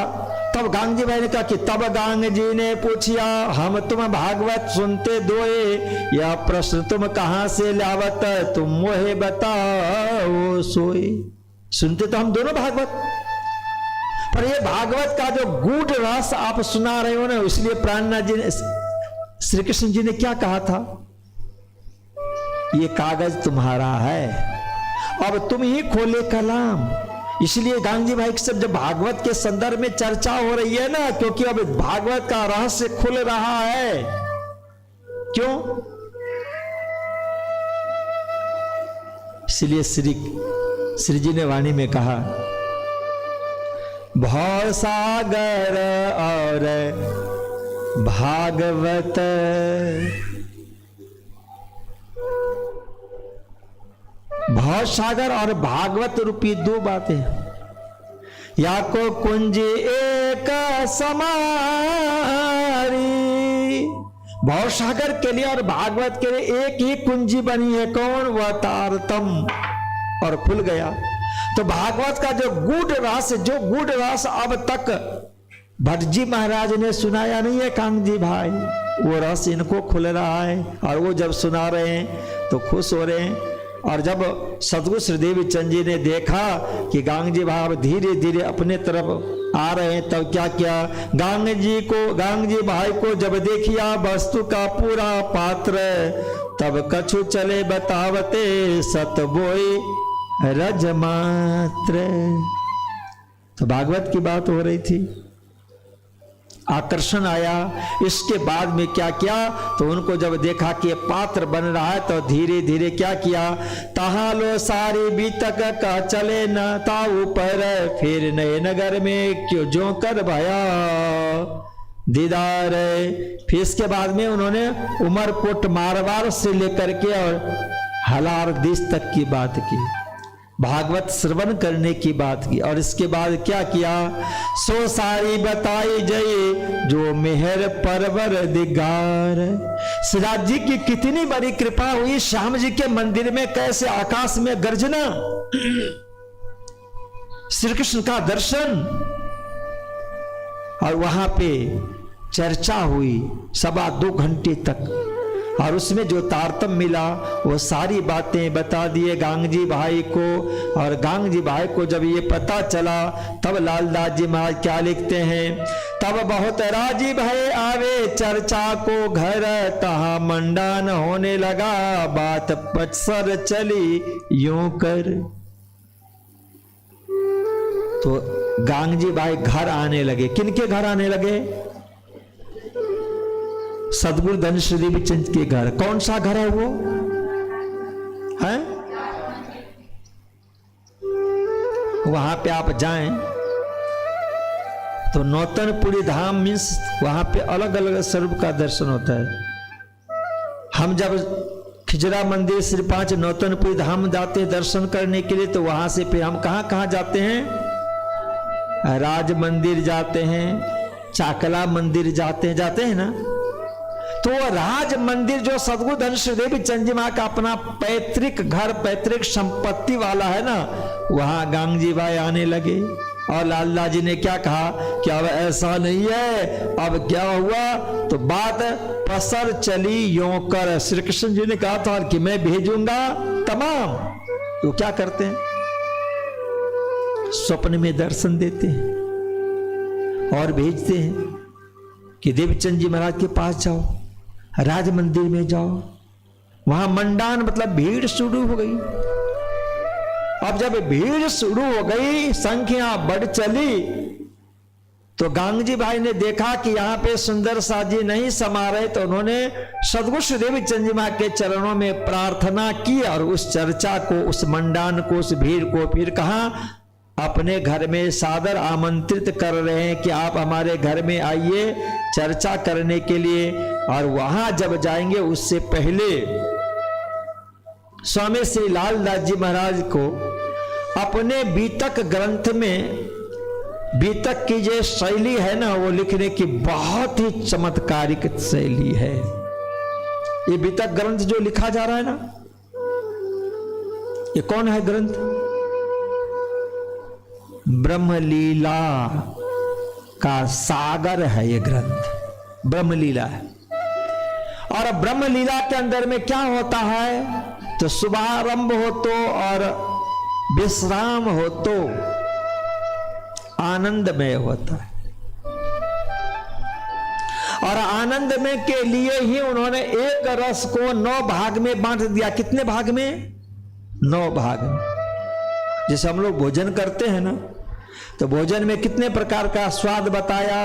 तब गांगजी भाई ने कहा कि तब गांग जी ने पूछिया, हम तुम भागवत सुनते दोए, यह प्रश्न तुम कहां से लावत, तुम मोहे बताओ सोए। सुनते तो हम दोनों भागवत, पर ये भागवत का जो गूढ़ रस आप सुना रहे हो ना, इसलिए प्राणनाथ जी ने, श्री कृष्ण जी ने क्या कहा था, ये कागज तुम्हारा है, अब तुम ही खोले कलाम। इसलिए गांधी भाई सब जब भागवत के संदर्भ में चर्चा हो रही है ना, क्योंकि अब भागवत का रहस्य खुल रहा है। क्यों? इसलिए श्री जी ने वाणी में कहा, भव सागर और भागवत, भव सागर और भागवत रूपी दो बातें, या को कुंज एक समारी। भव सागर के लिए और भागवत के लिए एक ही कुंजी बनी है, कौन? वह तारतम, और खुल गया। तो भागवत का जो गूढ़ रस, जो गूढ़ रस अब तक भट्ट जी महाराज ने सुनाया नहीं है कांग जी भाई, वो रस इनको खुल रहा है, और वो जब सुना रहे हैं तो खुश हो रहे हैं। और जब सदगुरु श्रीदेवी चंद जी ने देखा कि गांग जी भाई धीरे धीरे अपने तरफ आ रहे हैं, तब क्या किया, गांग जी भाई को जब देखिया वस्तु का पूरा पात्र, तब कछु चले बतावते सत बोई रज मात्र। तो भागवत की बात हो रही थी, आकर्षण आया। इसके बाद में क्या किया, तो उनको जब देखा कि पात्र बन रहा है, तो धीरे धीरे क्या किया, तहा लो सारी बीतक का चले न ता ऊपर, फिर नए नगर में क्यों जो कर भया दीदार। फिर इसके बाद में उन्होंने उमरकोट मारवाड़ से लेकर के और हलार देश तक की बात की, भागवत श्रवण करने की बात की। और इसके बाद क्या किया, सो सारी बताई जय जो मेहर परवर दिगार। सिराज जी की कितनी बड़ी कृपा हुई, श्याम जी के मंदिर में कैसे आकाश में गर्जना, श्री कृष्ण का दर्शन, और वहां पे चर्चा हुई 2.25 घंटे तक, और उसमें जो तारतम्य मिला वो सारी बातें बता दिए गांग जी भाई को। और गांग जी भाई को जब ये पता चला, तब लालदास जी महाराज क्या लिखते हैं, तब बहुत राजी भय आवे चर्चा को घर, तहा मंडान होने लगा बात पचसर चली यूं कर। तो गांग जी भाई घर आने लगे। किनके घर आने लगे? सदगुरु धन श्रीदेवी चंद के घर। कौन सा घर है वो? है वहां पे आप जाएं तो नौतनपुरी धाम मीन्स वहां पे अलग अलग स्वरूप का दर्शन होता है। हम जब खिजरा मंदिर श्री 5 नौतनपुरी धाम जाते हैं दर्शन करने के लिए, तो वहां से फिर हम कहां जाते हैं? राज मंदिर जाते हैं, चाकला मंदिर जाते हैं ना। तो राज मंदिर जो सदगुरु धन श्रीदेवी चंद जी महाराज का अपना पैतृक घर, पैतृक संपत्ति वाला है ना, वहां गांग जी भाई आने लगे। और लाला जी ने क्या कहा कि अब ऐसा नहीं है, अब क्या हुआ, तो बात पसर चली यों कर। श्री कृष्ण जी ने कहा था कि मैं भेजूंगा तमाम। तो क्या करते हैं? स्वप्न में दर्शन देते हैं और भेजते हैं कि देवचंद जी महाराज के पास जाओ, राज मंदिर में जाओ। वहां मंडान मतलब भीड़ शुरू हो गई। अब जब भीड़ शुरू हो गई, संख्या बढ़ चली, तो गांग जी भाई ने देखा कि यहां पे सुंदर सा जी नहीं समा रहे, तो उन्होंने सदगुरु श्रीदेवी चंद जी महाराज के चरणों में प्रार्थना की और उस चर्चा को, उस मंडान को, उस भीड़ को फिर कहा अपने घर में सादर आमंत्रित कर रहे हैं कि आप हमारे घर में आइए चर्चा करने के लिए। और वहां जब जाएंगे उससे पहले स्वामी श्री लालदास जी महाराज को अपने बीतक ग्रंथ में, बीतक की जो शैली है ना, वो लिखने की बहुत ही चमत्कारिक शैली है। ये बीतक ग्रंथ जो लिखा जा रहा है ना, ये कौन है ग्रंथ? ब्रह्मलीला का सागर है ये ग्रंथ, ब्रह्मलीला है। और ब्रह्मलीला के अंदर में क्या होता है, तो शुभारंभ हो तो और विश्राम हो तो, आनंदमय होता है। और आनंदमय के लिए ही उन्होंने एक रस को 9 भाग में बांट दिया। कितने भाग में? 9 भाग में। जैसे हम लोग भोजन करते हैं ना, तो भोजन में कितने प्रकार का स्वाद बताया?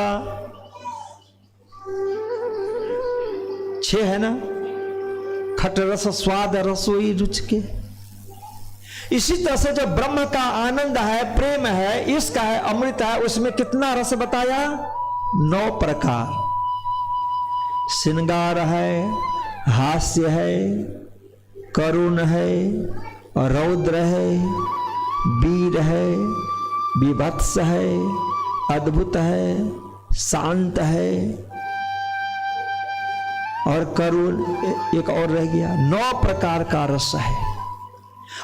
6 है ना? खट रस स्वाद रसोई रुच के। इसी तरह से जो ब्रह्म का आनंद है, प्रेम है, इसका है, अमृत है, उसमें कितना रस बताया? 9 प्रकार। श्रृंगार है, हास्य है, करुण है, रौद्र है, वीर है, विभत्स है, अद्भुत है, शांत है, और करुण एक और रह गया। 9 प्रकार का रस है।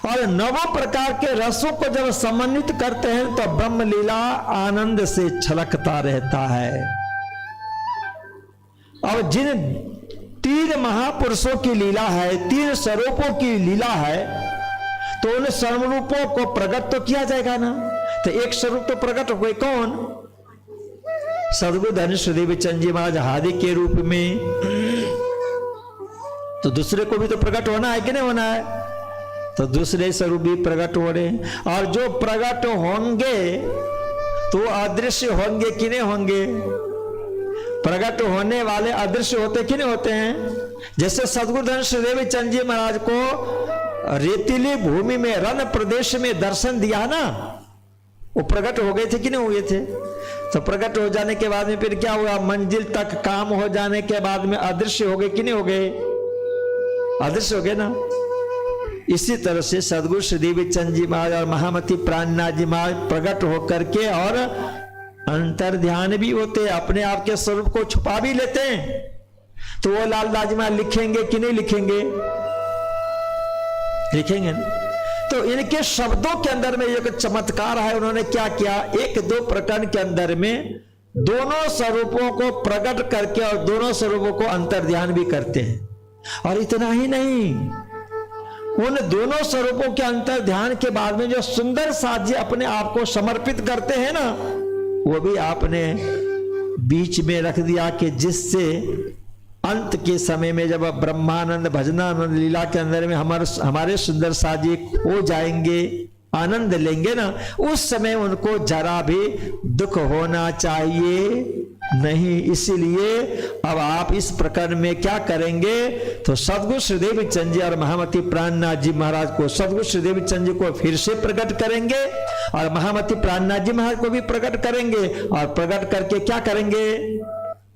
और 9 प्रकार के रसों को जब समन्वित करते हैं तो ब्रह्म लीला आनंद से छलकता रहता है। और जिन 3 महापुरुषों की लीला है, 3 स्वरूपों की लीला है, तो उन स्वरूपों को प्रकट तो किया जाएगा ना। तो एक स्वरूप तो प्रकट हो गए, कौन? सद्गुरु धनेश्वर देव चंद जी महाराज हादि के रूप में। तो दूसरे को भी तो प्रकट होना है कि नहीं होना है? तो दूसरे स्वरूप भी प्रकट हो रहे हैं। और जो प्रकट होंगे तो अदृश्य होंगे कि नहीं होंगे? प्रकट होने वाले अदृश्य होते कि नहीं होते हैं? जैसे सद्गुरु धनेश्वर देव चंद जी महाराज को रेतीली भूमि में, रण प्रदेश में दर्शन दिया ना, वो प्रकट हो गए थे कि नहीं हुए थे? तो प्रकट हो जाने के बाद में फिर क्या हुआ? मंजिल तक काम हो जाने के बाद में अदृश्य हो गए कि नहीं हो गए? अदृश्य हो गए ना। इसी तरह से सद्गुरु श्री देवी चंद जी महाराज और महामती प्राणनाथ जी महाराज प्रकट होकर के और अंतर ध्यान भी होते, अपने आप के स्वरूप को छुपा भी लेते हैं। तो वो लालदास जी महाराज लिखेंगे कि नहीं लिखेंगे? लिखेंगे ना। तो इनके शब्दों के अंदर में एक चमत्कार है। उन्होंने क्या किया? 1-2 प्रकरण के अंदर में दोनों स्वरूपों को प्रकट करके और दोनों स्वरूपों को अंतर ध्यान भी करते हैं। और इतना ही नहीं, उन दोनों स्वरूपों के अंतर ध्यान के बाद में जो सुंदर साध्य अपने आप को समर्पित करते हैं ना, वो भी आपने बीच में रख दिया कि जिससे अंत के समय में जब ब्रह्मानंद भजनानंद लीला के अंदर में हमारे सुंदर साजी हो जाएंगे, आनंद लेंगे ना, उस समय उनको जरा भी दुख होना चाहिए नहीं। इसीलिए अब आप इस प्रकरण में क्या करेंगे? तो सद्गुरु श्रीदेव चंद जी और महामती प्राणनाथ जी महाराज को, सद्गुरु श्रीदेव चंद जी को फिर से प्रकट करेंगे और महामती प्राणनाथ जी महाराज को भी प्रकट करेंगे। और प्रकट करके क्या करेंगे?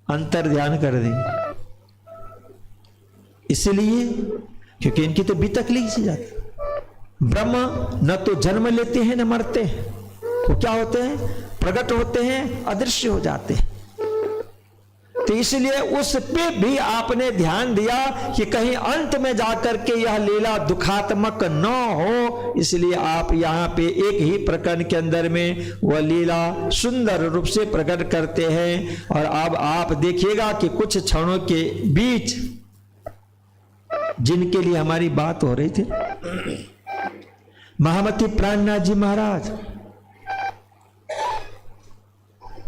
अंतर ध्यान कर देंगे। इसलिए क्योंकि इनकी तो बीतक ली सी जाती। ब्रह्म न तो जन्म लेते हैं न मरते हैं, वो क्या होते हैं? प्रकट होते हैं, अदृश्य हो जाते हैं। तो इसलिए उस पे भी आपने ध्यान दिया कि कहीं अंत में जाकर के यह लीला दुखात्मक न हो। इसलिए आप यहाँ पे एक ही प्रकरण के अंदर में वह लीला सुंदर रूप से प्रकट करते हैं। और अब आप देखिएगा कि कुछ क्षणों के बीच जिनके लिए हमारी बात हो रही थी, महामती प्राणनाथ जी महाराज,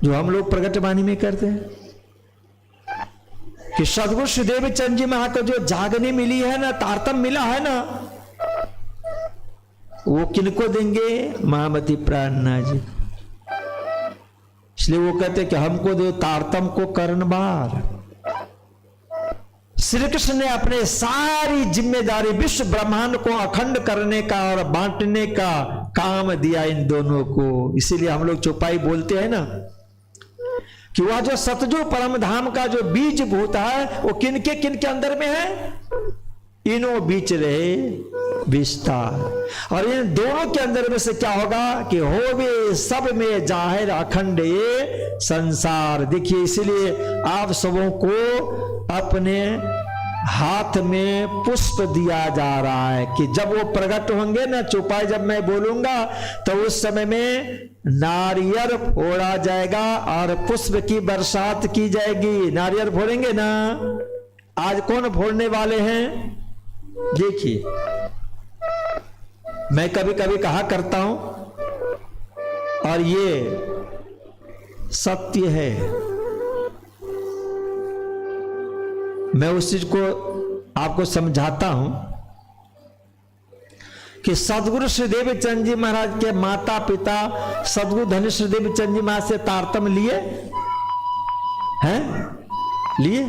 जो हम लोग प्रकटवाणी में करते हैं कि सद्गुरु श्रीदेव चंद जी महाराज को जो जागनी मिली है ना, तारतम मिला है ना, वो किनको देंगे? महामती प्राणनाथ जी। इसलिए वो कहते कि हमको दो तारतम को कर्णबार। श्री कृष्ण ने अपने सारी जिम्मेदारी विश्व ब्रह्मांड को अखंड करने का और बांटने का काम दिया इन दोनों को। इसीलिए हम लोग चौपाई बोलते हैं ना कि वह जो सतजो परम धाम का जो बीज भूत है वो किनके अंदर में है? इनो बीच रहे विस्तार। और इन दोनों के अंदर में से क्या होगा कि होवे सब में जाहिर अखंड ये संसार। देखिए, इसलिए आप सबों को अपने हाथ में पुष्प दिया जा रहा है कि जब वो प्रकट होंगे ना, चौपाई जब मैं बोलूंगा तो उस समय में नारियल फोड़ा जाएगा और पुष्प की बरसात की जाएगी। नारियल फोड़ेंगे ना। आज कौन फोड़ने वाले हैं? देखिए, मैं कभी कभी कहा करता हूं, और ये सत्य है। मैं उस चीज को आपको समझाता हूं कि सदगुरु श्रीदेव चंद जी महाराज के माता पिता सदगुरु धनी श्रीदेव चंद जी महाराज से तारतम्य लिए हैं, लिए।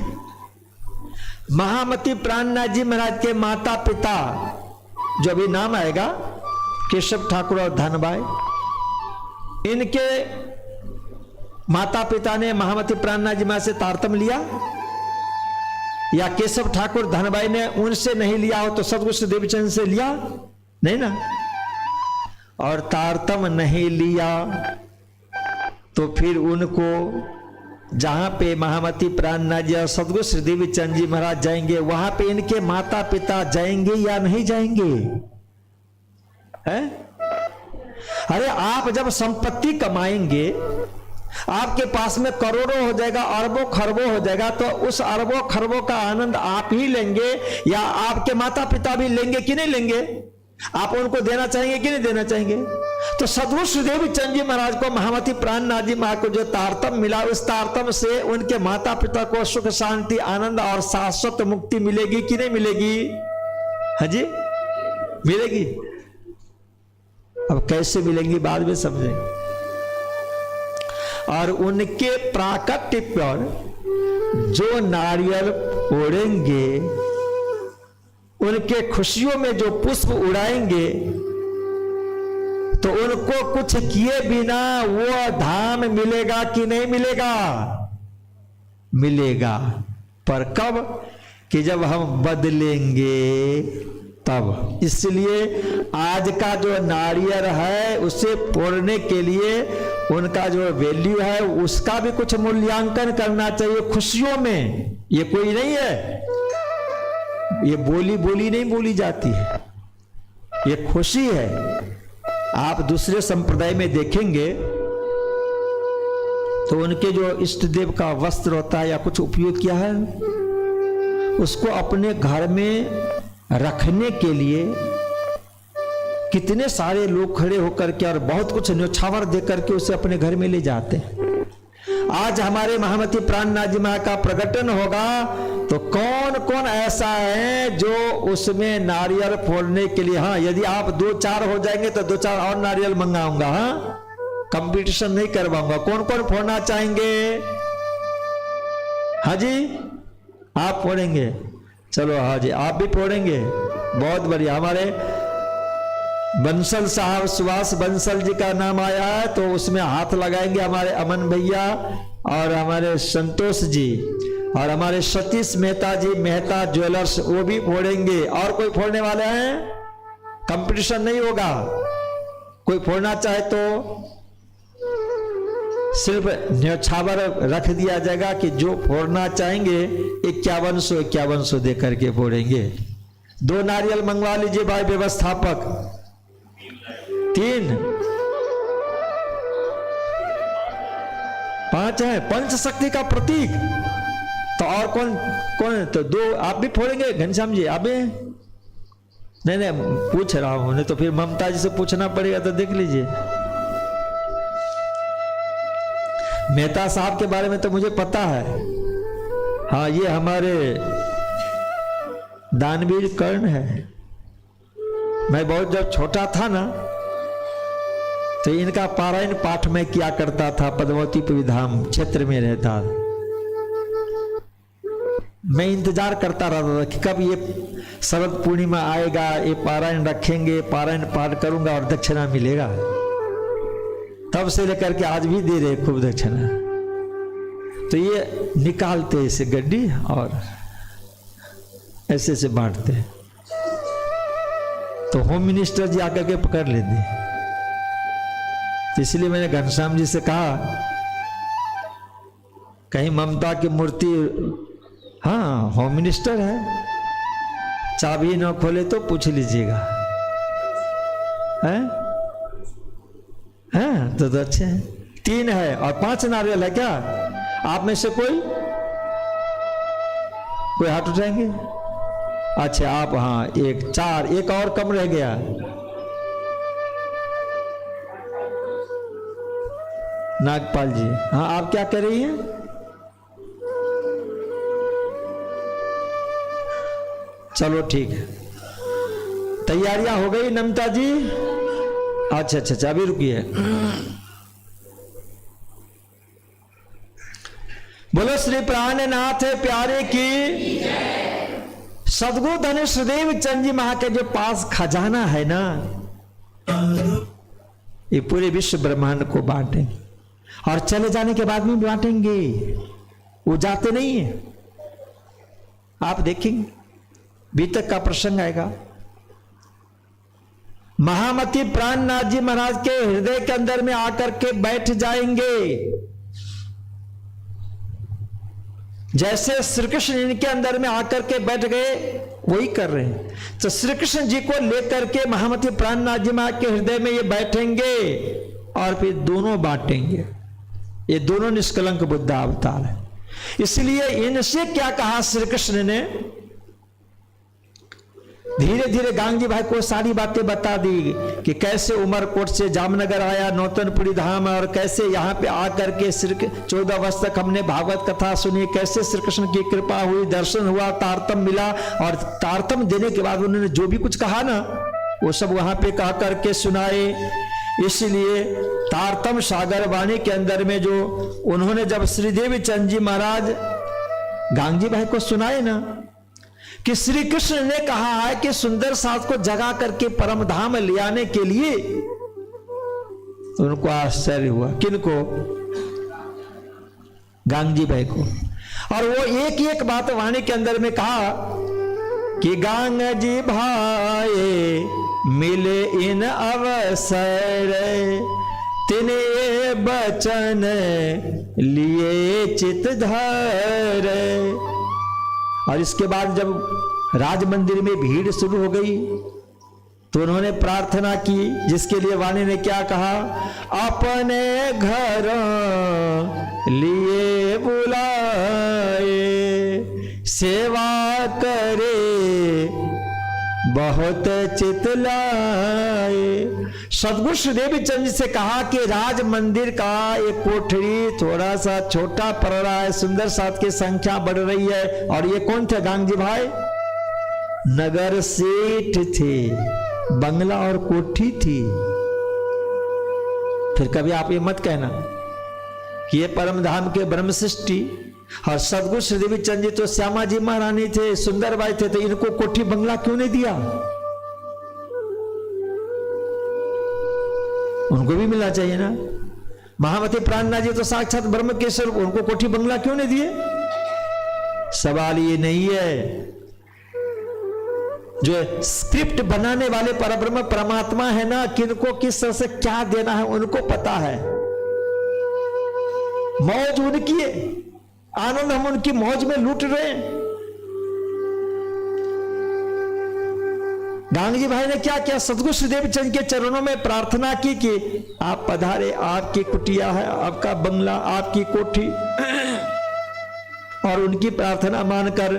महामती प्राणनाथ जी महाराज के माता पिता, जो अभी नाम आएगा, केशव ठाकुर और धनबाई, इनके माता पिता ने महामती प्राणनाथ जी महाराज से तारतम्य लिया, या केशव ठाकुर धनबाई ने उनसे नहीं लिया हो तो सदगुरु श्रीदेव चंद से लिया? नहीं ना। और तारतम्य नहीं लिया तो फिर उनको जहां पे महामती प्राणनाथ जी और सदगुरु श्रीदेव चंद जी महाराज जाएंगे, वहां पे इनके माता पिता जाएंगे या नहीं जाएंगे? है? अरे आप जब संपत्ति कमाएंगे, आपके पास में करोड़ों हो जाएगा, अरबों खरबों हो जाएगा, तो उस अरबों खरबों का आनंद आप ही लेंगे या आपके माता पिता भी लेंगे कि नहीं लेंगे? आप उनको देना चाहेंगे कि नहीं देना चाहेंगे? तो सदगुरु श्रीदेव चंद जी महाराज को महामती प्राणनाथ जी महाराज को जो तारतम्य मिला, उस तारतम्य से उनके माता पिता को सुख शांति आनंद और शाश्वत मुक्ति मिलेगी कि नहीं मिलेगी? हाँ जी, मिलेगी। अब कैसे मिलेंगी बाद में समझेंगे। और उनके प्राकट्य पर जो नारियल फोड़ेंगे, उनके खुशियों में जो पुष्प उड़ाएंगे, तो उनको कुछ किए बिना वो धाम मिलेगा कि नहीं मिलेगा? मिलेगा। पर कब? कि जब हम बदलेंगे तब। इसलिए आज का जो नारियल है उसे फोड़ने के लिए उनका जो वैल्यू है उसका भी कुछ मूल्यांकन करना चाहिए खुशियों में। ये कोई नहीं है, ये बोली बोली नहीं बोली जाती है, ये खुशी है। आप दूसरे संप्रदाय में देखेंगे तो उनके जो इष्ट देव का वस्त्र होता है या कुछ उपयोग किया है, उसको अपने घर में रखने के लिए कितने सारे लोग खड़े होकर के और बहुत कुछ न्योछावर दे करके उसे अपने घर में ले जाते हैं। आज हमारे महामती प्राणनाथ जी महाराज का प्रकटन होगा तो कौन कौन ऐसा है जो उसमें नारियल फोड़ने के लिए, हाँ यदि आप 2-4 हो जाएंगे तो 2-4 और नारियल मंगाऊंगा, हाँ कंपटीशन नहीं करवाऊंगा। कौन कौन फोड़ना चाहेंगे? हाँ जी, आप फोड़ेंगे? चलो हाँ जी, आप भी फोड़ेंगे, बहुत बढ़िया। हमारे बंसल साहब, सुभाष बंसल जी का नाम आया है तो उसमें हाथ लगाएंगे हमारे अमन भैया और हमारे संतोष जी और हमारे सतीश मेहता जी, मेहता ज्वेलर्स, वो भी फोड़ेंगे। और कोई फोड़ने वाले हैं? कंपटीशन नहीं होगा। कोई फोड़ना चाहे तो सिर्फ न्योछावर रख दिया जाएगा कि जो फोड़ना चाहेंगे 5100 दे करके फोड़ेंगे। 2 नारियल मंगवा लीजिए भाई व्यवस्थापक। 3 5 है, पंच शक्ति का प्रतीक। तो और कौन कौन है? तो 2 आप भी फोड़ेंगे घनश्याम जी? आप भी? नहीं पूछ रहा हूं, नहीं तो फिर ममता जी से पूछना पड़ेगा। तो देख लीजिए, मेहता साहब के बारे में तो मुझे पता है। हाँ, ये हमारे दानवीर कर्ण है। मैं बहुत जब छोटा था ना तो इनका पारायण पाठ में किया करता था। पद्मावती धाम क्षेत्र में रहता, मैं इंतजार करता रहता था कि कब ये शरद पूर्णिमा आएगा, ये पारायण रखेंगे, पारायण पाठ करूंगा और दक्षिणा मिलेगा। तब से लेकर के आज भी दे रहे खूब दक्षिणा। तो ये निकालते इसे गड्डी और ऐसे से बांटते, तो होम मिनिस्टर जी आकर के पकड़ लेते। तो इसलिए मैंने घनश्याम जी से कहा कहीं ममता की मूर्ति, हाँ होम मिनिस्टर है, चाबी न खोले तो पूछ लीजिएगा। हैं? तो अच्छे हैं। 3 है और 5 नारियल है क्या? आप में से कोई हाथ उठाएंगे? अच्छा आप, हाँ 1 4, एक और कम रह गया। नागपाल जी, हाँ आप क्या कर रही हैं? चलो ठीक है, तैयारियां हो गई नमिता जी? अच्छा अच्छा अच्छा, अभी रुकिए। बोलो श्री प्राणनाथ प्यारे की। सदगुरु धनेश्वरदेव चंद जी महा के जो पास खजाना है ना, ये पूरे विश्व ब्रह्मांड को बांटेंगे और चले जाने के बाद में बांटेंगे, वो जाते नहीं है। आप देखेंगे बीतक का प्रसंग आएगा, महामती प्राणनाथ जी महाराज के हृदय के अंदर में आकर के बैठ जाएंगे। जैसे श्री कृष्ण इनके अंदर में आकर के बैठ गए वही कर रहे हैं। तो श्री कृष्ण जी को लेकर के महामती प्राणनाथ जी महाराज के हृदय में ये बैठेंगे और फिर दोनों बांटेंगे। ये दोनों निष्कलंक बुद्ध अवतार है। इसलिए इनसे क्या कहा श्री कृष्ण ने, धीरे धीरे गांगी भाई को सारी बातें बता दी कि कैसे उमरकोट से जामनगर आया, नौतनपुरी धाम, और कैसे यहाँ पे आकर के 14 वर्ष तक हमने भागवत कथा सुनी, कैसे श्री कृष्ण की कृपा हुई, दर्शन हुआ, तारतम मिला, और तारतम देने के बाद उन्होंने जो भी कुछ कहा ना वो सब वहां पे कह करके सुनाए। इसलिए तारतम सागर वाणी के अंदर में जो उन्होंने जब श्रीदेवी चंद जी महाराज गांगी भाई को सुनाए ना कि श्री कृष्ण ने कहा है कि सुंदर साथ को जगा करके परम धाम ले आने के लिए, उनको आश्चर्य हुआ। किनको? गांगी भाई को। और वो एक एक बात वाणी के अंदर में कहा कि गांग जी भाई मिले इन अवसर, तिने बचन लिए चित धर। और इसके बाद जब राज मंदिर में भीड़ शुरू हो गई तो उन्होंने प्रार्थना की, जिसके लिए वाणी ने क्या कहा, अपने घर लिए बुलाए, सेवा करे बहुत चित लाए। सदगुरु श्रीदेवी चंद जी से कहा कि राज मंदिर का एक कोठरी थोड़ा सा छोटा पड़ रहा है, सुंदर साथ की संख्या बढ़ रही है। और ये कौन थे गांगी भाई? नगर सेठ थे, बंगला और कोठी थी। फिर कभी आप ये मत कहना कि ये परम धाम के ब्रह्म सृष्टि और सदगुरु श्रीदेवी चंद जी तो श्यामा जी महारानी थे, सुंदर बाई थे, तो इनको कोठी बंगला क्यों नहीं दिया? उनको भी मिलना चाहिए ना। महामती प्राणनाथ जी तो साक्षात ब्रह्म के स्वरूप, उनको कोठी बंगला क्यों नहीं दिए? सवाल ये नहीं है, जो स्क्रिप्ट बनाने वाले परब्रह्म परमात्मा है ना, किनको किस तरह से क्या देना है उनको पता है। मौज उनकी है, आनंद हम उनकी मौज में लूट रहे हैं। गांगी भाई ने क्या किया? सदगुरु श्रीदेवी चंद के चरणों में प्रार्थना की कि आप पधारे, आपकी कुटिया है, आपका बंगला, आपकी कोठी। और उनकी प्रार्थना मानकर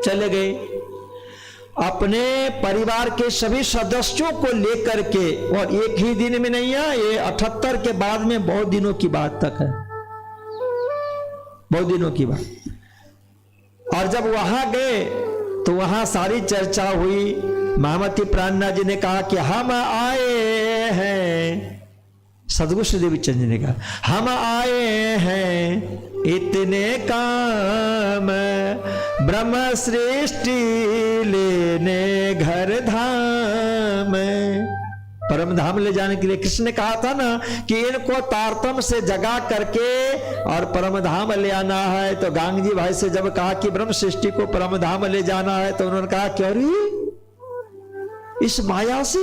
चले गए। अपने परिवार के सभी सदस्यों को लेकर के, और एक ही दिन में नहीं है, ये 78 के बाद में बहुत दिनों की बात तक है, बहुत दिनों की बात। और जब वहां गए तो वहां सारी चर्चा हुई। महामती प्राणनाथ जी ने कहा कि हम आए हैं, सदगुरु श्रीदेवी चंद जी ने कहा हम आए हैं इतने काम, ब्रह्म सृष्टि लेने घर धाम। परम धाम ले जाने के लिए कृष्ण ने कहा था ना कि इनको तारतम से जगा करके और परम धाम ले आना है। तो गांगी भाई से जब कहा कि ब्रह्म सृष्टि को परम धाम ले जाना है, तो उन्होंने कहा क्यों रे, इस माया से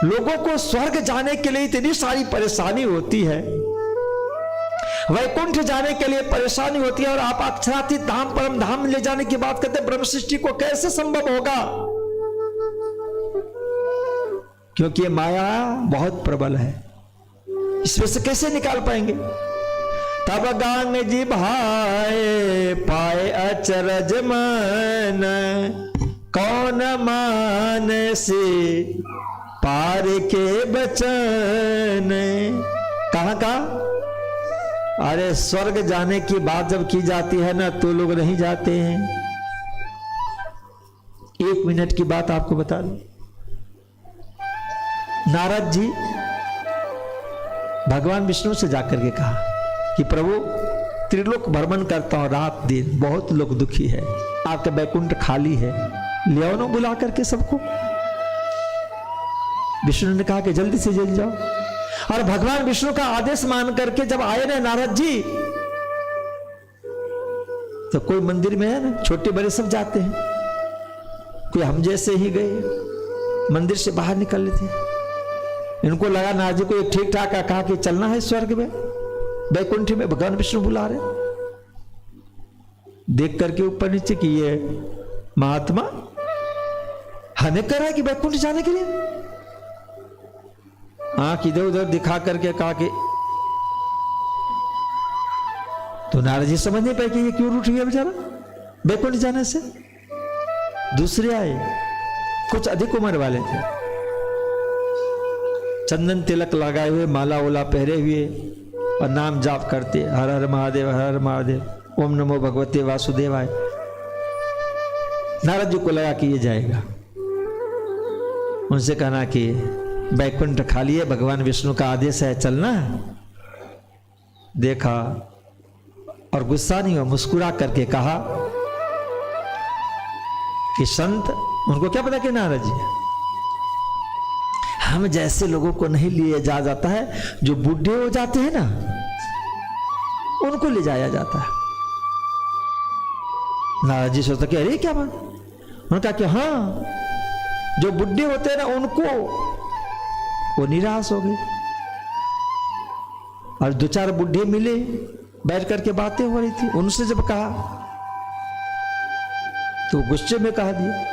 लोगों को स्वर्ग जाने के लिए इतनी सारी परेशानी होती है, वैकुंठ जाने के लिए परेशानी होती है, और आप अक्षरातीत धाम परम धाम ले जाने की बात करते, ब्रह्म सृष्टि को कैसे संभव होगा? क्योंकि ये माया बहुत प्रबल है, इसमें से कैसे निकाल पाएंगे? तब गांग जी भाई पाए अचरज मन, कौन मान से पार के बचन। कहां कहा? अरे स्वर्ग जाने की बात जब की जाती है ना तो लोग नहीं जाते हैं। 1 मिनट की बात आपको बता दूं, नारद जी भगवान विष्णु से जाकर के कहा कि प्रभु त्रिलोक भ्रमण करता हूं रात दिन, बहुत लोग दुखी है, आपका बैकुंठ खाली है, ले आओ ना बुला करके सबको। विष्णु ने कहा कि जल्दी से जल्दी जाओ। और भगवान विष्णु का आदेश मान करके जब आए ना नारद जी, तो कोई मंदिर में है ना, छोटे बड़े सब जाते हैं, कोई हम जैसे ही गए, मंदिर से बाहर निकल थे। इनको लगा नारद जी को एक ठीक ठाक कहा कि चलना है स्वर्ग में, बैकुंठ में भगवान विष्णु बुला रहे। देख करके ऊपर नीचे कि ये महात्मा हमें कह रहा है कि बैकुंठ जाने के लिए। आंख इधर उधर दिखा करके कहा कि, तो नारद जी समझ नहीं पाए कि ये क्यों रूठ गया बेचारा बैकुंठ जाने से। दूसरे आए, कुछ अधिक उम्र वाले थे, चंदन तिलक लगाए हुए, माला ओला पहरे हुए और नाम जाप करते, हर हर महादेव हर हर महादेव, ओम नमो भगवते वासुदेवाय। नारद जी को लगा कि ये जाएगा, उनसे कहना कि बैकुंठ खाली है, भगवान विष्णु का आदेश है चलना। देखा और गुस्सा नहीं हुआ, मुस्कुरा करके कहा कि संत, उनको क्या पता कि नारद जी हम जैसे लोगों को नहीं लिए जा जाता है, जो बूढ़े हो जाते हैं ना उनको ले जाया जाता है। नारद जी सोचता कि अरे क्या बात, उन्होंने कहा कि हाँ, जो बुढ़े होते हैं ना उनको, वो निराश हो गए। और 2-4 बुढ़े मिले, बैठ करके बातें हो रही थी, उनसे जब कहा तो गुस्से में कहा दिया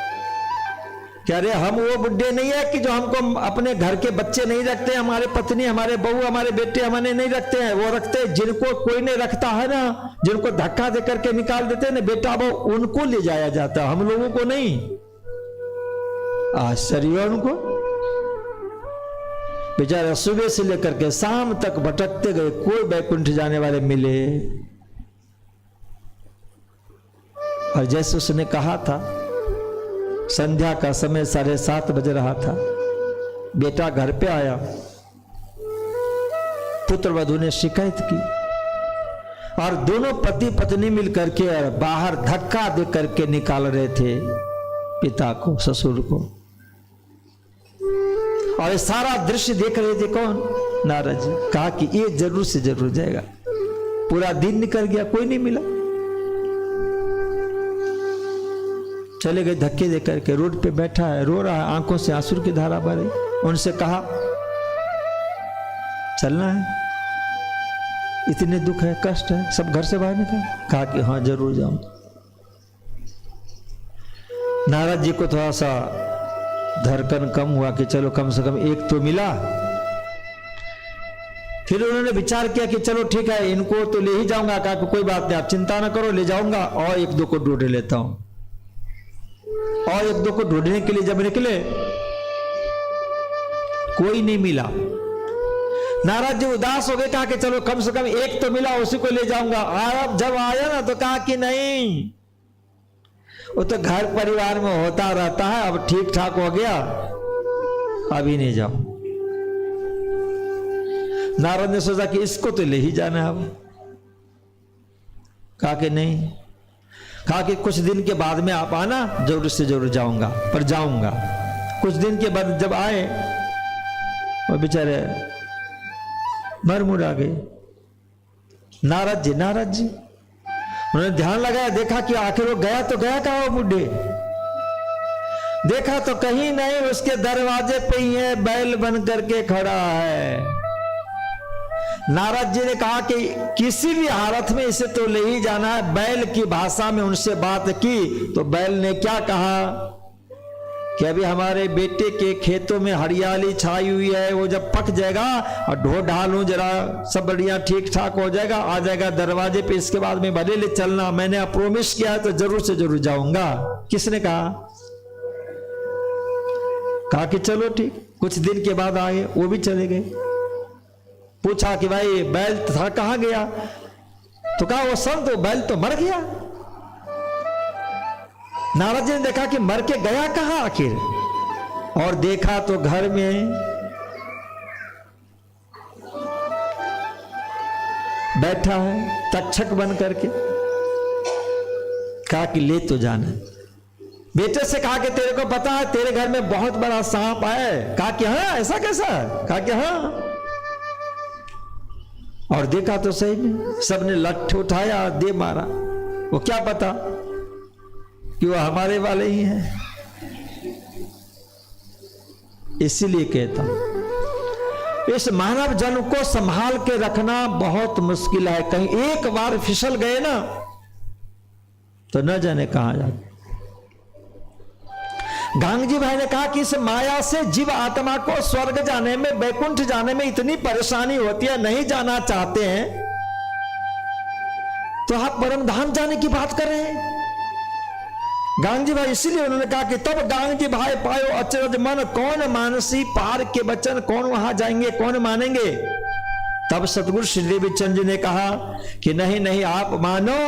कि अरे हम वो बुढ़े नहीं है कि जो हमको अपने घर के बच्चे नहीं रखते, हमारे पत्नी हमारे बहू हमारे बेटे हमारे नहीं रखते हैं, वो रखते हैं जिनको कोई नहीं रखता है ना, जिनको धक्का दे करके निकाल देते हैं ना बेटा बहू, उनको ले जाया जाता है, हम लोगों को नहीं। आश्चर्य उनको, बेचारा सुबह से लेकर के शाम तक भटकते गए, कोई बैकुंठ जाने वाले मिले। और जैसे उसने कहा था, संध्या का समय 7:30 बज रहा था, बेटा घर पे आया, पुत्र वधू ने शिकायत की और दोनों पति पत्नी मिलकर के बाहर धक्का दे करके निकाल रहे थे पिता को, ससुर को। और ये सारा दृश्य देख रहे थे कौन? नारद जी। कहा कि ये जरूर से जरूर जाएगा। पूरा दिन निकल गया, कोई नहीं मिला, चले गए धक्के दे करके, रोड पे बैठा है, रो रहा है, आंखों से आंसू की धारा बह रही। उनसे कहा चलना है, इतने दुख है, कष्ट है, सब घर से बाहर निकल। कहा कि हाँ जरूर जाऊं। नारद जी को थोड़ा सा धड़कन कम हुआ कि चलो कम से कम एक तो मिला। फिर उन्होंने विचार किया कि चलो ठीक है, इनको तो ले ही जाऊंगा। कहा कि कोई बात नहीं, आप चिंता ना करो, ले जाऊंगा, और 1-2 को ढूंढ लेता हूं। और 1-2 को ढूंढने के लिए जब निकले, कोई नहीं मिला। नारद जी उदास हो गए, कहा कि चलो कम से कम एक तो मिला, उसी को ले जाऊंगा। अब जब आया ना तो कहा कि नहीं, वो तो घर परिवार में होता रहता है, अब ठीक ठाक हो गया, अभी नहीं जाओ। नारद ने सोचा कि इसको तो ले ही जाना है अब। कहा कि नहीं, कहा कि कुछ दिन के बाद में आप आना, जरूर से जरूर जाऊंगा, पर जाऊंगा। कुछ दिन के बाद जब आए, वो बेचारे मरमुरा गए। नारद जी उन्होंने ध्यान लगाया, देखा कि आखिर वो गया तो गया कहां वो बुढ़े। देखा तो कहीं नहीं, उसके दरवाजे पे ही है, बैल बन करके खड़ा है। नारद जी ने कहा कि किसी भी हालत में इसे तो ले ही जाना है। बैल की भाषा में उनसे बात की तो बैल ने क्या कहा कि अभी हमारे बेटे के खेतों में हरियाली छाई हुई है, वो जब पक जाएगा और ढो ढालू जरा सब बढ़िया ठीक ठाक हो जाएगा, आ जाएगा दरवाजे पे, इसके बाद में भले ले चलना, मैंने प्रॉमिस किया है तो जरूर से जरूर जाऊंगा। किसने कहा? कहा कि चलो ठीक। कुछ दिन के बाद आए, वो भी चले गए। पूछा कि भाई बैल था कहां गया? तो कहा वो संत वो बैल तो मर गया। नारद जी ने देखा कि मर के गया कहां आखिर, और देखा तो घर में बैठा है तक्षक बन करके। कहा कि ले तो जाना। बेटे से कहा कि तेरे को पता है तेरे घर में बहुत बड़ा सांप है? कहा कि हाँ। ऐसा कैसा? कहा कि हाँ। और देखा तो सही में सबने लठ उठाया दे मारा। वो क्या पता कि वो हमारे वाले ही हैं। इसीलिए कहता हूं इस मानव जन्म को संभाल के रखना बहुत मुश्किल है। कहीं एक बार फिसल गए ना तो न जाने कहां जाए। गांगजी भाई ने कहा कि इस माया से जीव आत्मा को स्वर्ग जाने में, वैकुंठ जाने में इतनी परेशानी होती है, नहीं जाना चाहते हैं तो आप परम धाम जाने की बात कर रहे हैं। गांगजी भाई इसीलिए उन्होंने कहा कि तब गांगजी भाई पायो अचरज मन, कौन मानसी पार के बचन, कौन वहां जाएंगे, कौन मानेंगे। तब सतगुरु श्री देवी चंद जी ने कहा कि नहीं नहीं आप मानो,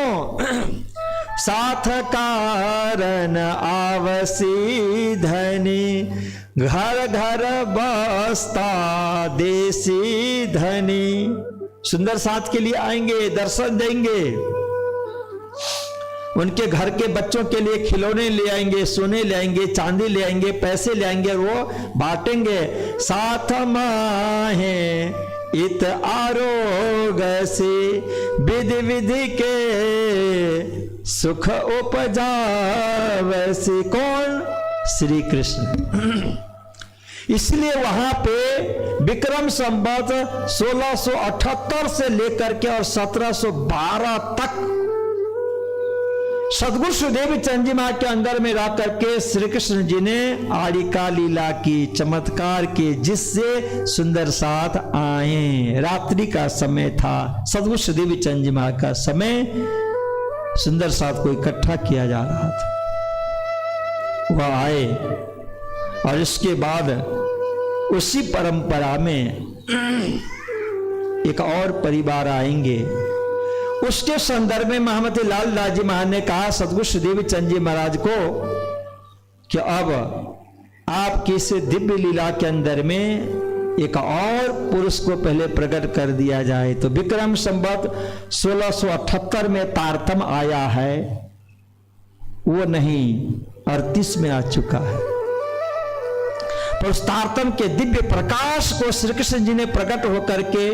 साथ कारण आवसी धनी, घर घर बसता देसी धनी। सुंदर साथ के लिए आएंगे, दर्शन देंगे, उनके घर के बच्चों के लिए खिलौने ले आएंगे, सोने ले आएंगे, चांदी ले आएंगे, पैसे ले आएंगे, वो बांटेंगे। साथ माहे इत आरोग से विधि विधि के सुख उपजावसी। कौन? श्री कृष्ण। इसलिए वहां पे विक्रम संवत 1678 से लेकर के और 1712 तक सदगुरु सुदेव चंद जी मां के अंदर में रह करके श्री कृष्ण जी ने आड़िका लीला की, चमत्कार की, जिससे सुंदर साथ आए। रात्रि का समय था, सदगुरु सुदेव चंद जी मां का समय, सुंदर साथ को इकट्ठा किया जा रहा था। वह आए और इसके बाद उसी परंपरा में एक और परिवार आएंगे। उसके संदर्भ में महमती लाल दास जी महाराज ने कहा सदगुरु सुदेव चंद जी महाराज को कि अब आपकी इस दिव्य लीला के अंदर में एक और पुरुष को पहले प्रकट कर दिया जाए। तो विक्रम संवत 1678 में तारतम आया है, वो नहीं 38 में आ चुका है। पर उस तारतम के दिव्य प्रकाश को श्री कृष्ण जी ने प्रकट होकर के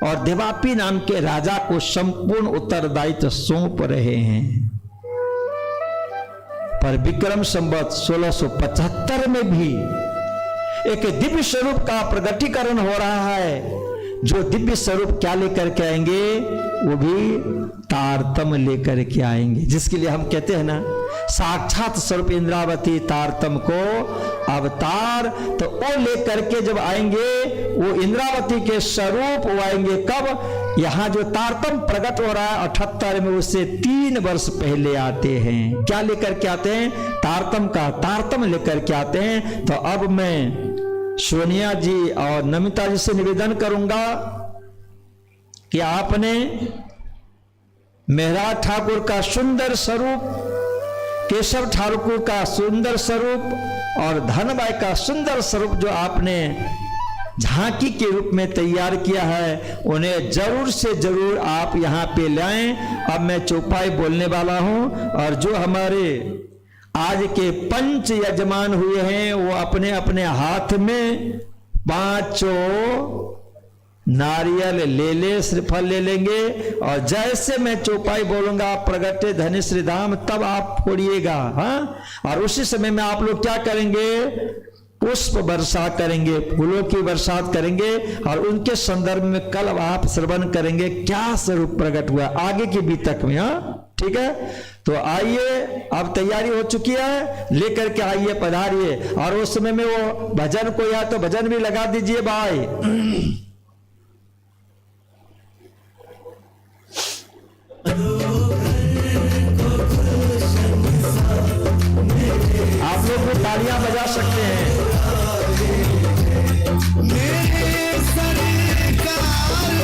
और देवापी नाम के राजा को संपूर्ण उत्तरदायित्व सौंप रहे हैं। पर विक्रम संवत 1675 में भी एक दिव्य स्वरूप का प्रकटीकरण हो रहा है। जो दिव्य स्वरूप क्या लेकर के आएंगे? वो भी तारतम लेकर के आएंगे, जिसके लिए हम कहते हैं ना साक्षात स्वरूप इंद्रावती तारतम को अवतार। तो वो लेकर के जब आएंगे वो इंद्रावती के स्वरूप वो आएंगे कब? यहां जो तारतम प्रकट हो रहा है 78 में, उससे 3 वर्ष पहले आते हैं। क्या लेकर के आते हैं? तारतम का तारतम लेकर के आते हैं। तो अब मैं सोनिया जी और नमिता जी से निवेदन करूंगा कि आपने मेहराज ठाकुर का सुंदर स्वरूप, केशव ठाकुर का सुंदर स्वरूप और धनबाई का सुंदर स्वरूप जो आपने झांकी के रूप में तैयार किया है, उन्हें जरूर से जरूर आप यहाँ पे लाएं। अब मैं चौपाई बोलने वाला हूं और जो हमारे आज के पंच यजमान हुए हैं वो अपने अपने हाथ में 5 नारियल ले ले, श्रीफल ले लेंगे और जैसे मैं चौपाई बोलूंगा प्रगटे धनी श्री धाम, तब आप फोड़िएगा। हाँ, और उसी समय में आप लोग क्या करेंगे? पुष्प वर्षा करेंगे, फूलों की बरसात करेंगे और उनके संदर्भ में कल आप श्रवण करेंगे क्या स्वरूप प्रकट हुआ आगे की बीतक में। हाँ ठीक है, तो आइए, अब तैयारी हो चुकी है, लेकर के आइए, पधारिए। और उस समय में वो भजन को या तो भजन भी लगा दीजिए भाई। आप लोग भी तालियां बजा सकते हैं। मेरे सरकार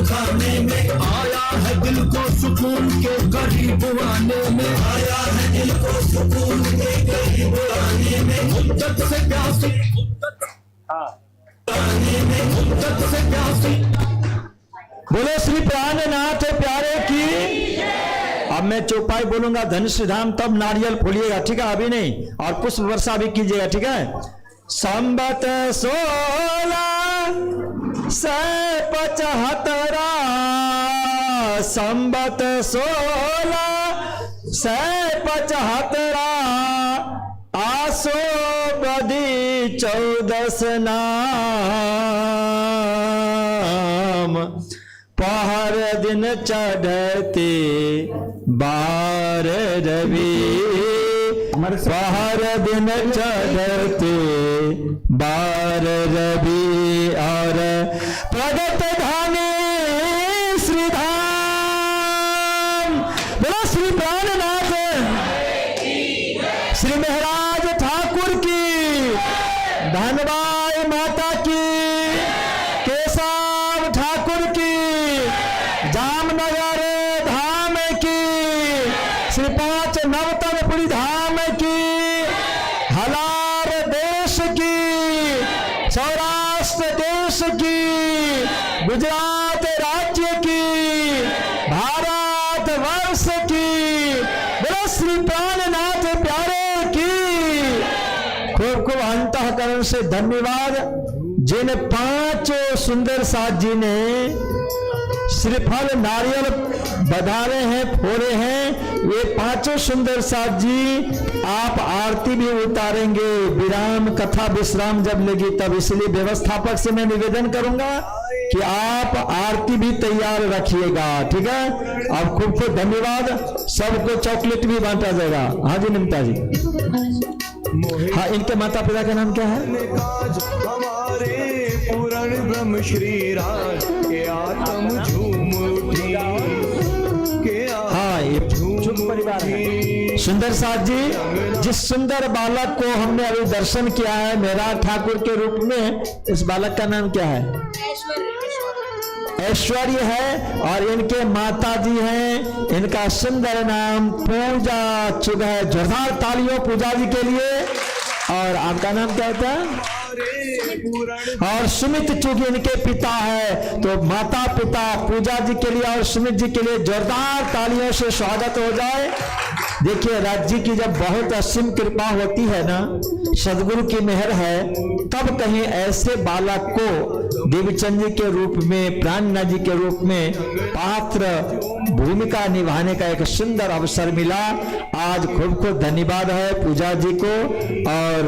खाने में आया है दिल को सुकून के करीब आने में, आया है दिल को सुकून के करीब आने में, मुद्दत से प्यासी आने में, मुद्दत से प्यासी। बोले श्री प्राणनाथ प्यारे की। अब मैं चौपाई बोलूंगा धन श्री धाम, तब नारियल फोड़िएगा, ठीक है? अभी नहीं। और पुष्प वर्षा भी कीजिएगा, ठीक है? संबत 1675, संबत 1675, आसो बदी 14 नाम, पहर दिन चढ़ते 12 रवि, पहर दिन चढ़ते 12 रवि, और प्रगट धानी श्री धाम। बोला श्री प्राणनाथ श्री महाराज ठाकुर की, धनबाई माता की, केशव ठाकुर की, जामनगर धाम की, श्री 5 नवतनपुरी धाम की, हलार देश की, सौराष्ट्र देश की, गुजरात राज्य की, भारत वर्ष की, बोलो श्री प्राणनाथ प्यारे की। खूब खूब अंतःकरण से धन्यवाद। जिन 5 सुंदर साथ जी ने श्रीफल नारियल बधारे हैं, फोड़े हैं, ये 5 सुंदर साथ जी आप आरती भी उतारेंगे। विराम कथा विश्राम जब लेगी तब, इसलिए व्यवस्थापक से मैं निवेदन करूंगा कि आप आरती भी तैयार रखिएगा, ठीक है? अब खूब खूब धन्यवाद। सबको चॉकलेट भी बांटा जाएगा। हाँ जी ममता जी। हाँ, इनके माता पिता का नाम क्या है? हमारे पूर्ण ब्रह्म श्री राज के आत्म झूम उठी, के हाँ, ये चुप परिवार है। सुंदर साथ जी, जिस सुंदर बालक को हमने अभी दर्शन किया है मेरा ठाकुर के रूप में, इस बालक का नाम क्या है? ऐश्वर्य है। और इनके माता जी हैं, इनका सुंदर नाम पूजा चुग है। जोरदार तालियों पूजा जी के लिए। और आपका नाम क्या होता है? और सुमित चुग इनके पिता है। तो माता पिता पूजा जी के लिए और सुमित जी के लिए जोरदार तालियों से स्वागत हो जाए। देखिए, राज्य जी की जब बहुत असीम कृपा होती है ना, सदगुरु की मेहर है, तब कहीं ऐसे बालक को देवीचंद जी के रूप में, प्राणनाथ जी के रूप में पात्र भूमिका निभाने का एक सुंदर अवसर मिला। आज खूब खूब धन्यवाद है पूजा जी को और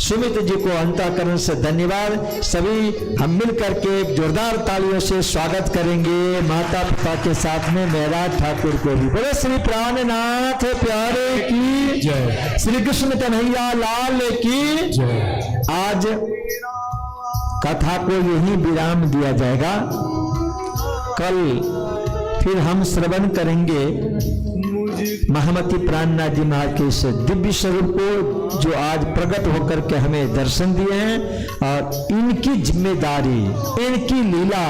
सुमित जी को अंतःकरण से धन्यवाद। सभी हम मिल करके जोरदार तालियों से स्वागत करेंगे माता पिता के साथ में महराज ठाकुर को भी। बोले श्री प्राणनाथ प्यारे की जय। श्री कृष्ण कन्हैया लाल की जय। आज कथा को यही विराम दिया जाएगा। कल फिर हम श्रवण करेंगे महामती प्राणनाथ जी महाराज के इस दिव्य स्वरूप को जो आज प्रकट होकर के हमें दर्शन दिए हैं, और इनकी जिम्मेदारी, इनकी लीला,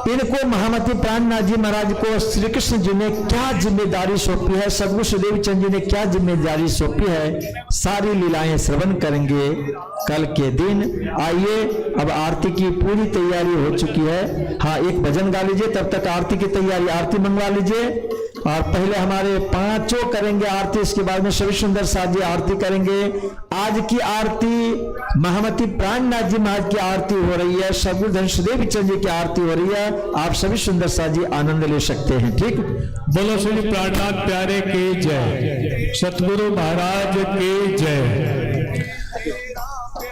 इनको महामती प्राणनाथ जी महाराज को श्री कृष्ण जी ने क्या जिम्मेदारी सौंपी है, सदगुरु सुदेव चंद जी ने क्या जिम्मेदारी सौंपी है, सारी लीलाएं श्रवण करेंगे कल के दिन। आइए, अब आरती की पूरी तैयारी हो चुकी है। हाँ, एक भजन गा लीजिए, तब तक आरती की तैयारी, आरती मंगवा लीजिए। और पहले हमारे पांचों करेंगे आरती, इसके बाद में सभी सुंदर साथ जी आरती करेंगे। आज की आरती महामती प्राणनाथ जी महाराज की आरती हो रही है, सदगुरु धन सुदेव चंद जी की आरती हो रही है। आप सभी सुंदर साथ जी आनंद ले सकते हैं। ठीक, बोलो श्री प्राणनाथ प्यारे की जय, सतगुरु महाराज की जय।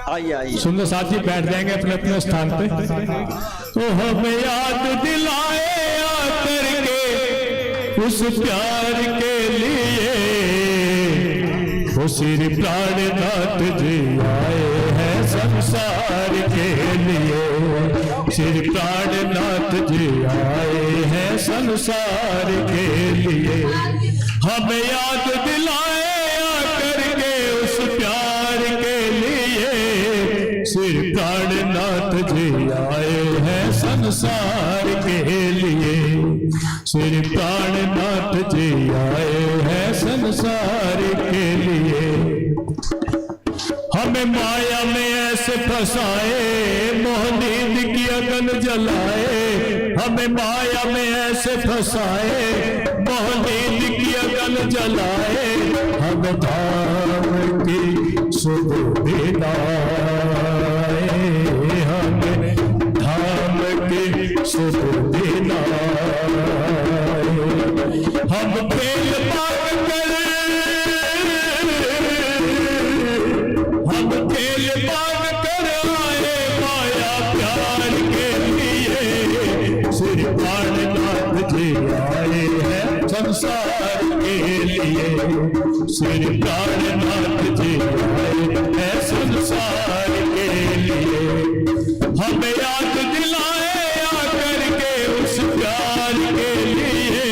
आइए आइए, सुंदर साथ जी बैठ जाएंगे अपने अपने स्थान पे। तो हमें याद दिलाए आकर के उस प्यार के लिए, वो श्री प्राणनाथ जी आए हैं संसार के लिए, श्री प्राणनाथ जी आए हैं संसार के लिए। हमें याद दिलाए आकर के उस प्यार के लिए, श्री प्राणनाथ जी आए हैं संसार के लिए, श्री प्राणनाथ जी आए हैं संसार के लिए। हमें माया में ऐसे फंसाए, मोह नींद की अगन जलाए, हमें माया में ऐसे फंसाए, मोह नींद की अगन जलाए, हम धाम की सुध दिलाए, हमें धाम की सुध दिलाए। हम खेल पार कर, हम खेल पार कर आए माया प्यार के लिए, श्री प्राणनाथ जी आए हैं संसार के लिए, श्री प्राणनाथ जी आए हैं संसार के लिए। हमें याद दिलाए आकर के उस प्यार के लिए,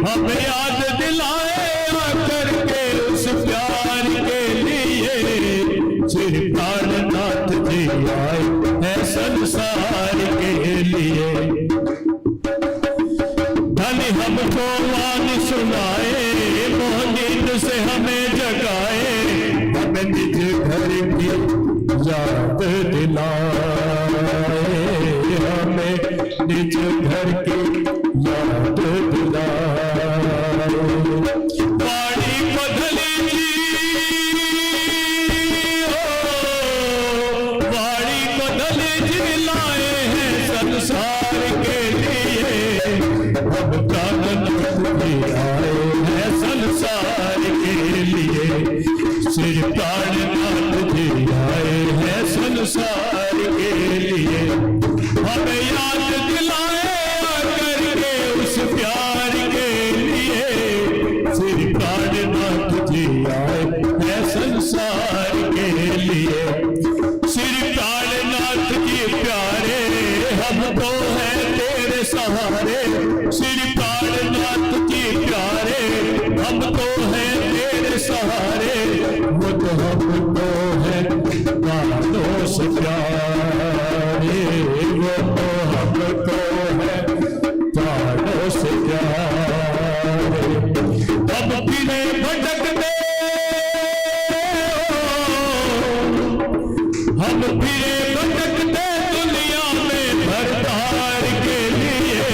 हमें याद दिलाए आकर के उस प्यार के लिए, श्री प्राणनाथ जी आए हैं संसार के लिए। धनी हमको वाणी सुनाए, मोह नींद से हमें जगाए, हमें निज घर की याद दिलाए, हमें निज घर की याद दिलाए। वाणी बदली जी, वाणी बदली जी लाए हैं संसार के लिए, हम प्राणनाथ जी आए हैं संसार के लिए, श्री प्राणनाथ जी आए हैं संसार के लिए। हमें याद दिलाए आकर के उस प्यार के लिए, श्री प्राणनाथ जी आए हैं संसार के लिए। श्री प्राणनाथ जी प्यारे हम तो हैं तेरे सहारे, श्री प्राणनाथ जी प्यारे हम तो हैं तेरे सहारे, वो तो हमको है प्राणों से प्यारे, वो तो हमको है प्राणों से प्यारे। अब फिरे भटकते, हम फिरे भटकते दुनिया में भरतार के लिए,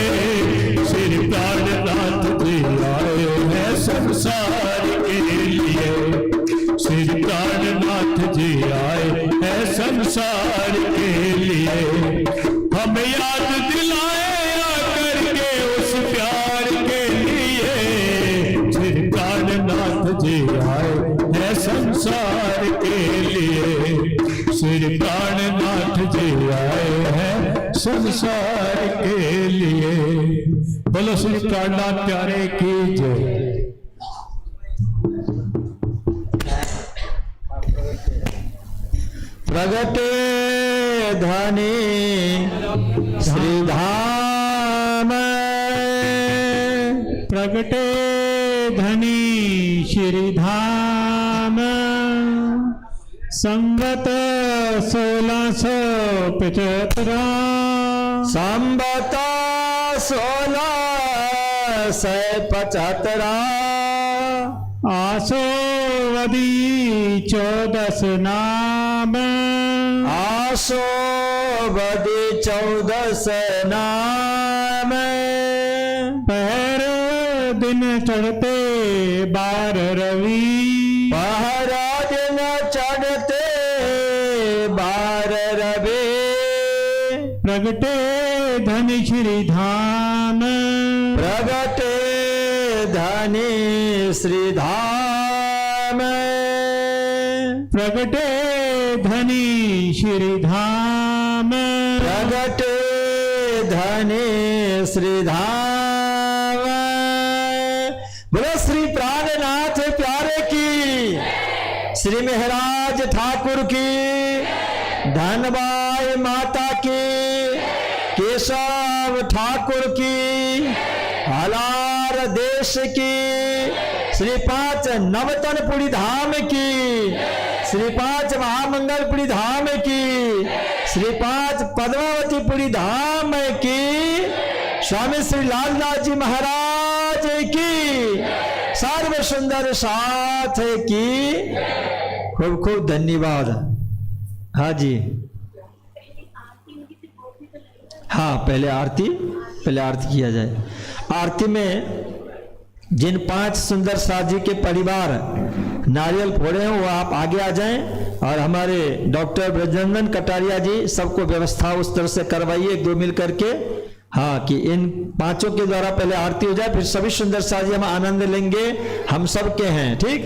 श्री प्राणनाथ जी आए हैं संसार के लिए, श्री प्राणनाथ जी आए हैं संसार के लिए। हमें याद दिलाए आकर के उस प्यार के लिए, श्री प्राणनाथ जी आए हैं संसार के लिए, श्री प्राणनाथ जी आए हैं संसार के लिए। बोलो श्री प्राणनाथ प्यारे की जय। प्रगटे धनी श्रीधाम, प्रगटे धनी श्रीधाम, संवत 1675, संबत 1675, आसो वदी 14 नाम, आसो बदी 14 नाम, पहर दिन चढ़ते 12 रवि, पहरा दिन चढ़ते 12 रवि, प्रगटे धनी श्रीधाम, प्रगटे धनी श्रीधाम, प्रगटे धनी श्रीधाम, प्रगटे धनी श्रीधाम। बोलो श्री प्राणनाथ प्यारे की, श्री महाराज ठाकुर की, धनबाई माता की, केशव ठाकुर की, हलार देश की, श्री 5 नवतनपुरी धाम की, श्री 5 महामंगलपुरी धाम की, श्री 5 पद्मावतीपुरी धाम की, स्वामी श्री लालदास जी महाराज की, सर्व सुंदर साथ की। खूब खूब धन्यवाद। हाँ जी, हाँ पहले आरती किया जाए। आरती में जिन 5 सुंदर साथ जी के परिवार नारियल फोड़े हैं वो आप आगे आ जाएं, और हमारे डॉक्टर ब्रजनंदन कटारिया जी सबको व्यवस्था उस तरह से करवाइए 1-2 मिल करके, हाँ कि इन 5 के द्वारा पहले आरती हो जाए, फिर सभी सुंदर साथ जी हम आनंद लेंगे, हम सब के हैं। ठीक,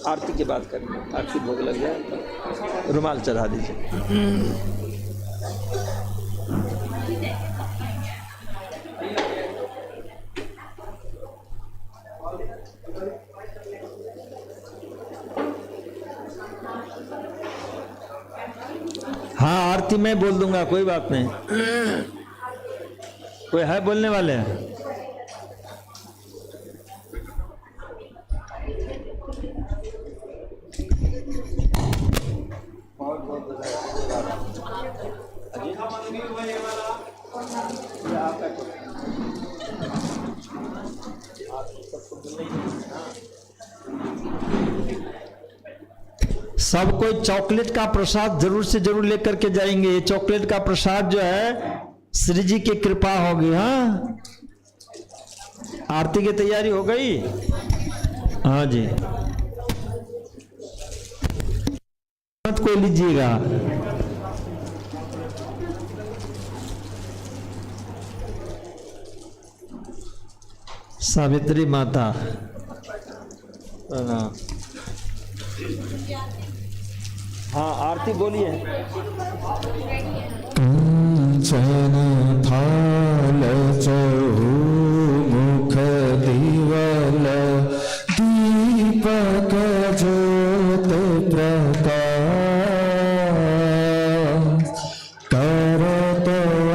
आरती की बात करें, आरती भोग लग गया, रुमाल चढ़ा दीजिए। हाँ आरती में बोल दूंगा, कोई बात नहीं। कोई है बोलने वाले? सब कोई चॉकलेट का प्रसाद जरूर से जरूर लेकर के जाएंगे। ये चॉकलेट का प्रसाद जो है श्री जी की कृपा होगी। हाँ, आरती की तैयारी हो गई? हाँ जी, मत कोई लीजिएगा। सावित्री माता हाँ आरती बोलिए। कंचन थाल चौमुख दिवल दीपक ज्योत प्रकाश करत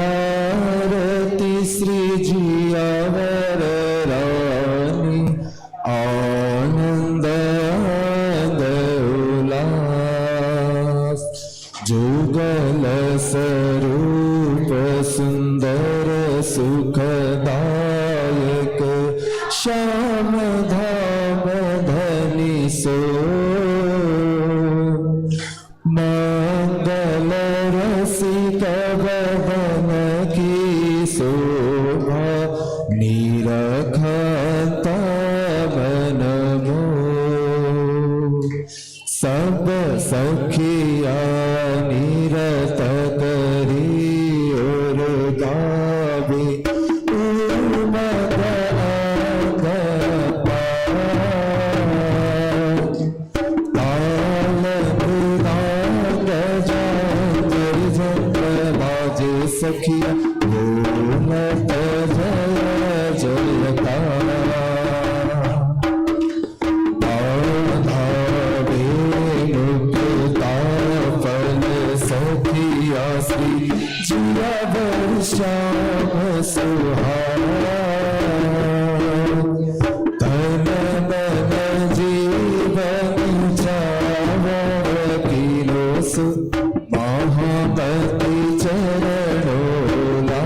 आरती श्री जी अवर रानी आनंद जुगल स्वरूप सुंदर सुखदायक श्याम धाम धनी सो मंगल रसिक बदन की शोभा निरखता मन मोह सब सखिया निरत करी और गावे उमग आकर पार। श्याम सुहाग तन मन जीवन चावर किलो सु महामति चरणोला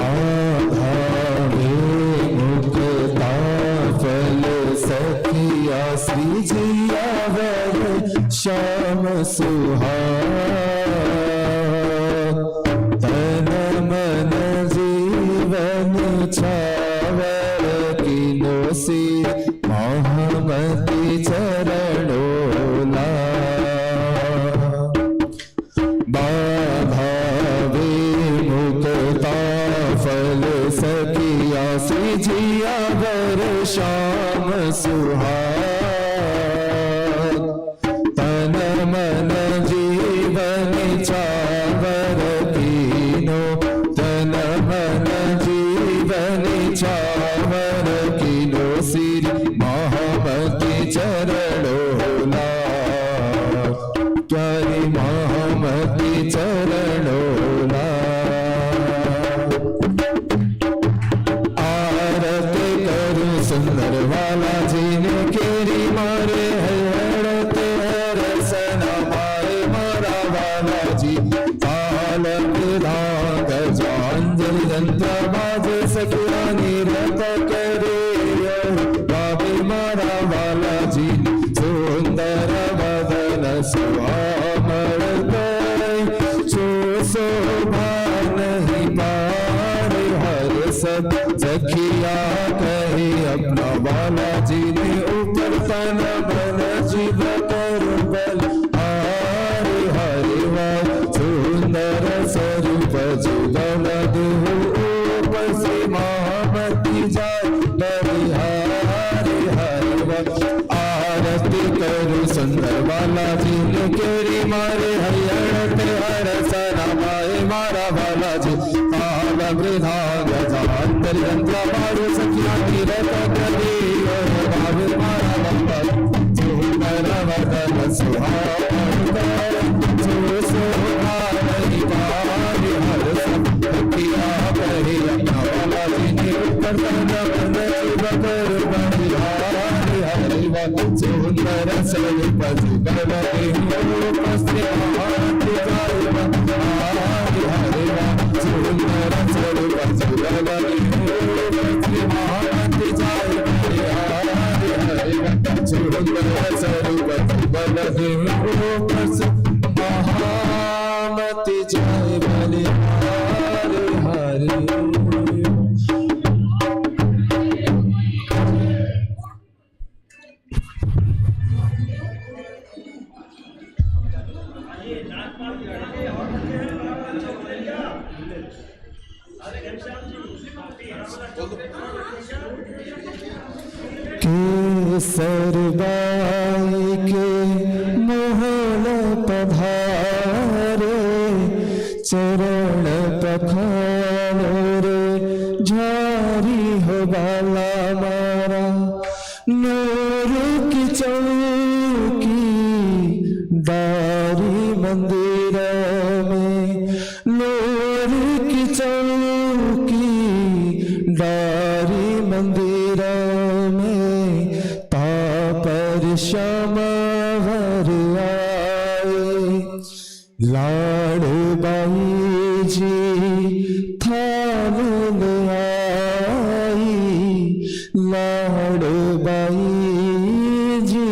आधावे मुक्ता फल सखिया श्री जियावर श्याम सुहाग तन मन जीवन छावर किलो से महामति चरणोला बाधावे मुक्ता फल सखिया से जियावर श्याम सुहाग तन मन जीवन चावर कीनो तन मन जीवन चावर कीनो श्री महामति चरणोला प्यारी महामति चरणोला आरती करू सुंदर वाला जी ने केरी मारे हरत रसना माए मारा वाला जी पालक धाग जांजल यंत्र बाज सखिया निरत करे बाबी मारा वाला जी सुंदर वदन सुहामर गए जो शोभा नहीं पार हर सब सखिया कहे अपना वाला जी ने ऊपर तन मन जीव कर बल हरे हरे वाल सुंदर स्वरूप जुगल देहु ऊपर से महामति जाय बलिहारे हरे वाल आरती करू सुंदर वाला जी ने केरी मारे हरिहर हर सना माए मारा वाला जी पाल वृद्धा गजांतर यंत्र मारो सखिया तीरथ करी भाव मारा बाबा सुंदर वदन सुहाग जो शोभा नहीं पार हर सखिया कहे अपना वाला जी ने ऊपर तन मन जीव कर बलिहारे हरे वाल सुंदर स्वरूप जुगल देहु पस्ते महामति जाय बलिहारे हरे वाल सुंदर स्वरूप जुगल देहु पस्ते महामति जाय बलिहारे हरे वाल सुंदर स्वरूप जुगल देहु पस्ते महामति जाय बलिहारे हरे केसर गाय के मोहन पधारे चरण पखानो रे झारी हो बाला मारा नूर की चौकी दारी मंदिर में नूर की चौकी दारी मंदिर में तापर श्याम वर आए लाड़ बाई जी थाल ले आई लाड़ बाई जी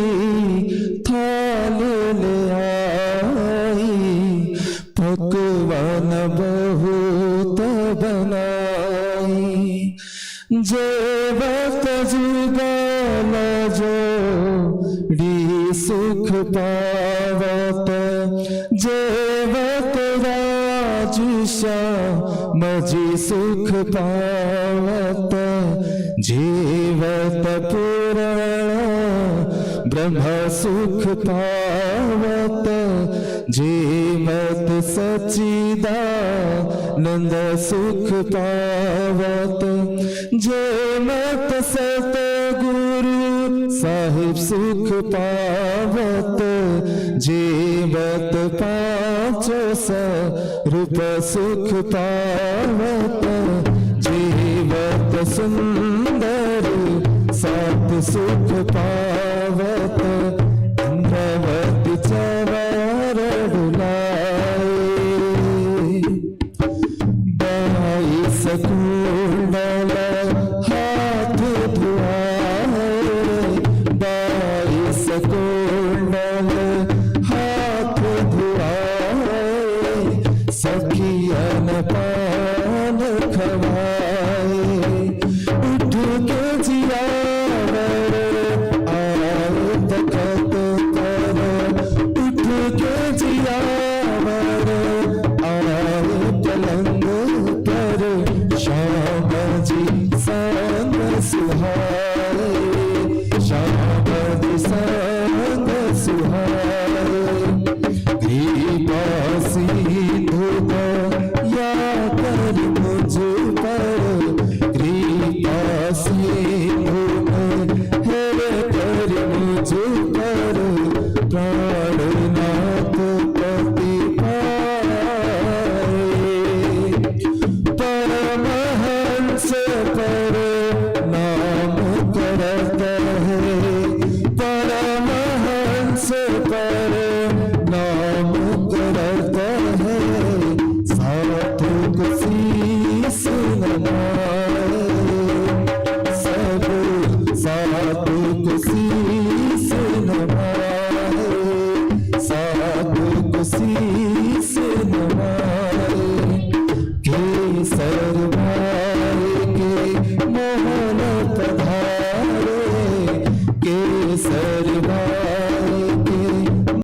थाल ले आई पकवान बहुत बनाई जेवत जुगल जोड़ी सुख पावत जेवत राजुषा मजी सुख पावत जीवत पुराण ब्रह्म सुख पावत जीवत सच्चिदानंद सुख पावत जेमत सतगुरु साहिब सुख पावत जीवत पाँचो रूप सुख पावत जीवत सुंदर सात सुख पावत इंद्रवती चवर डुलाए 22 कुंडल हाथ धुआए 22 कुंडल हाथ धुआए सखियन पान खवाए उठ के जियावर आए तखत पर उठ के जियावर आए पलंग पर श्याम जी संग सुहाए श्याम जी संग सुहाए कृपा सिंधु या कर मुझ पर कृपा सिंधु है कर मुझ पर प्राणनाथ पति पाए परमहंस पर नाम करता है परमहंस पर नाम करता है साधु को शीस नवाए सब साधु को शीस नवाए साधु को शीस नवाए केसर भाई के मोहन पधारे केसर भाई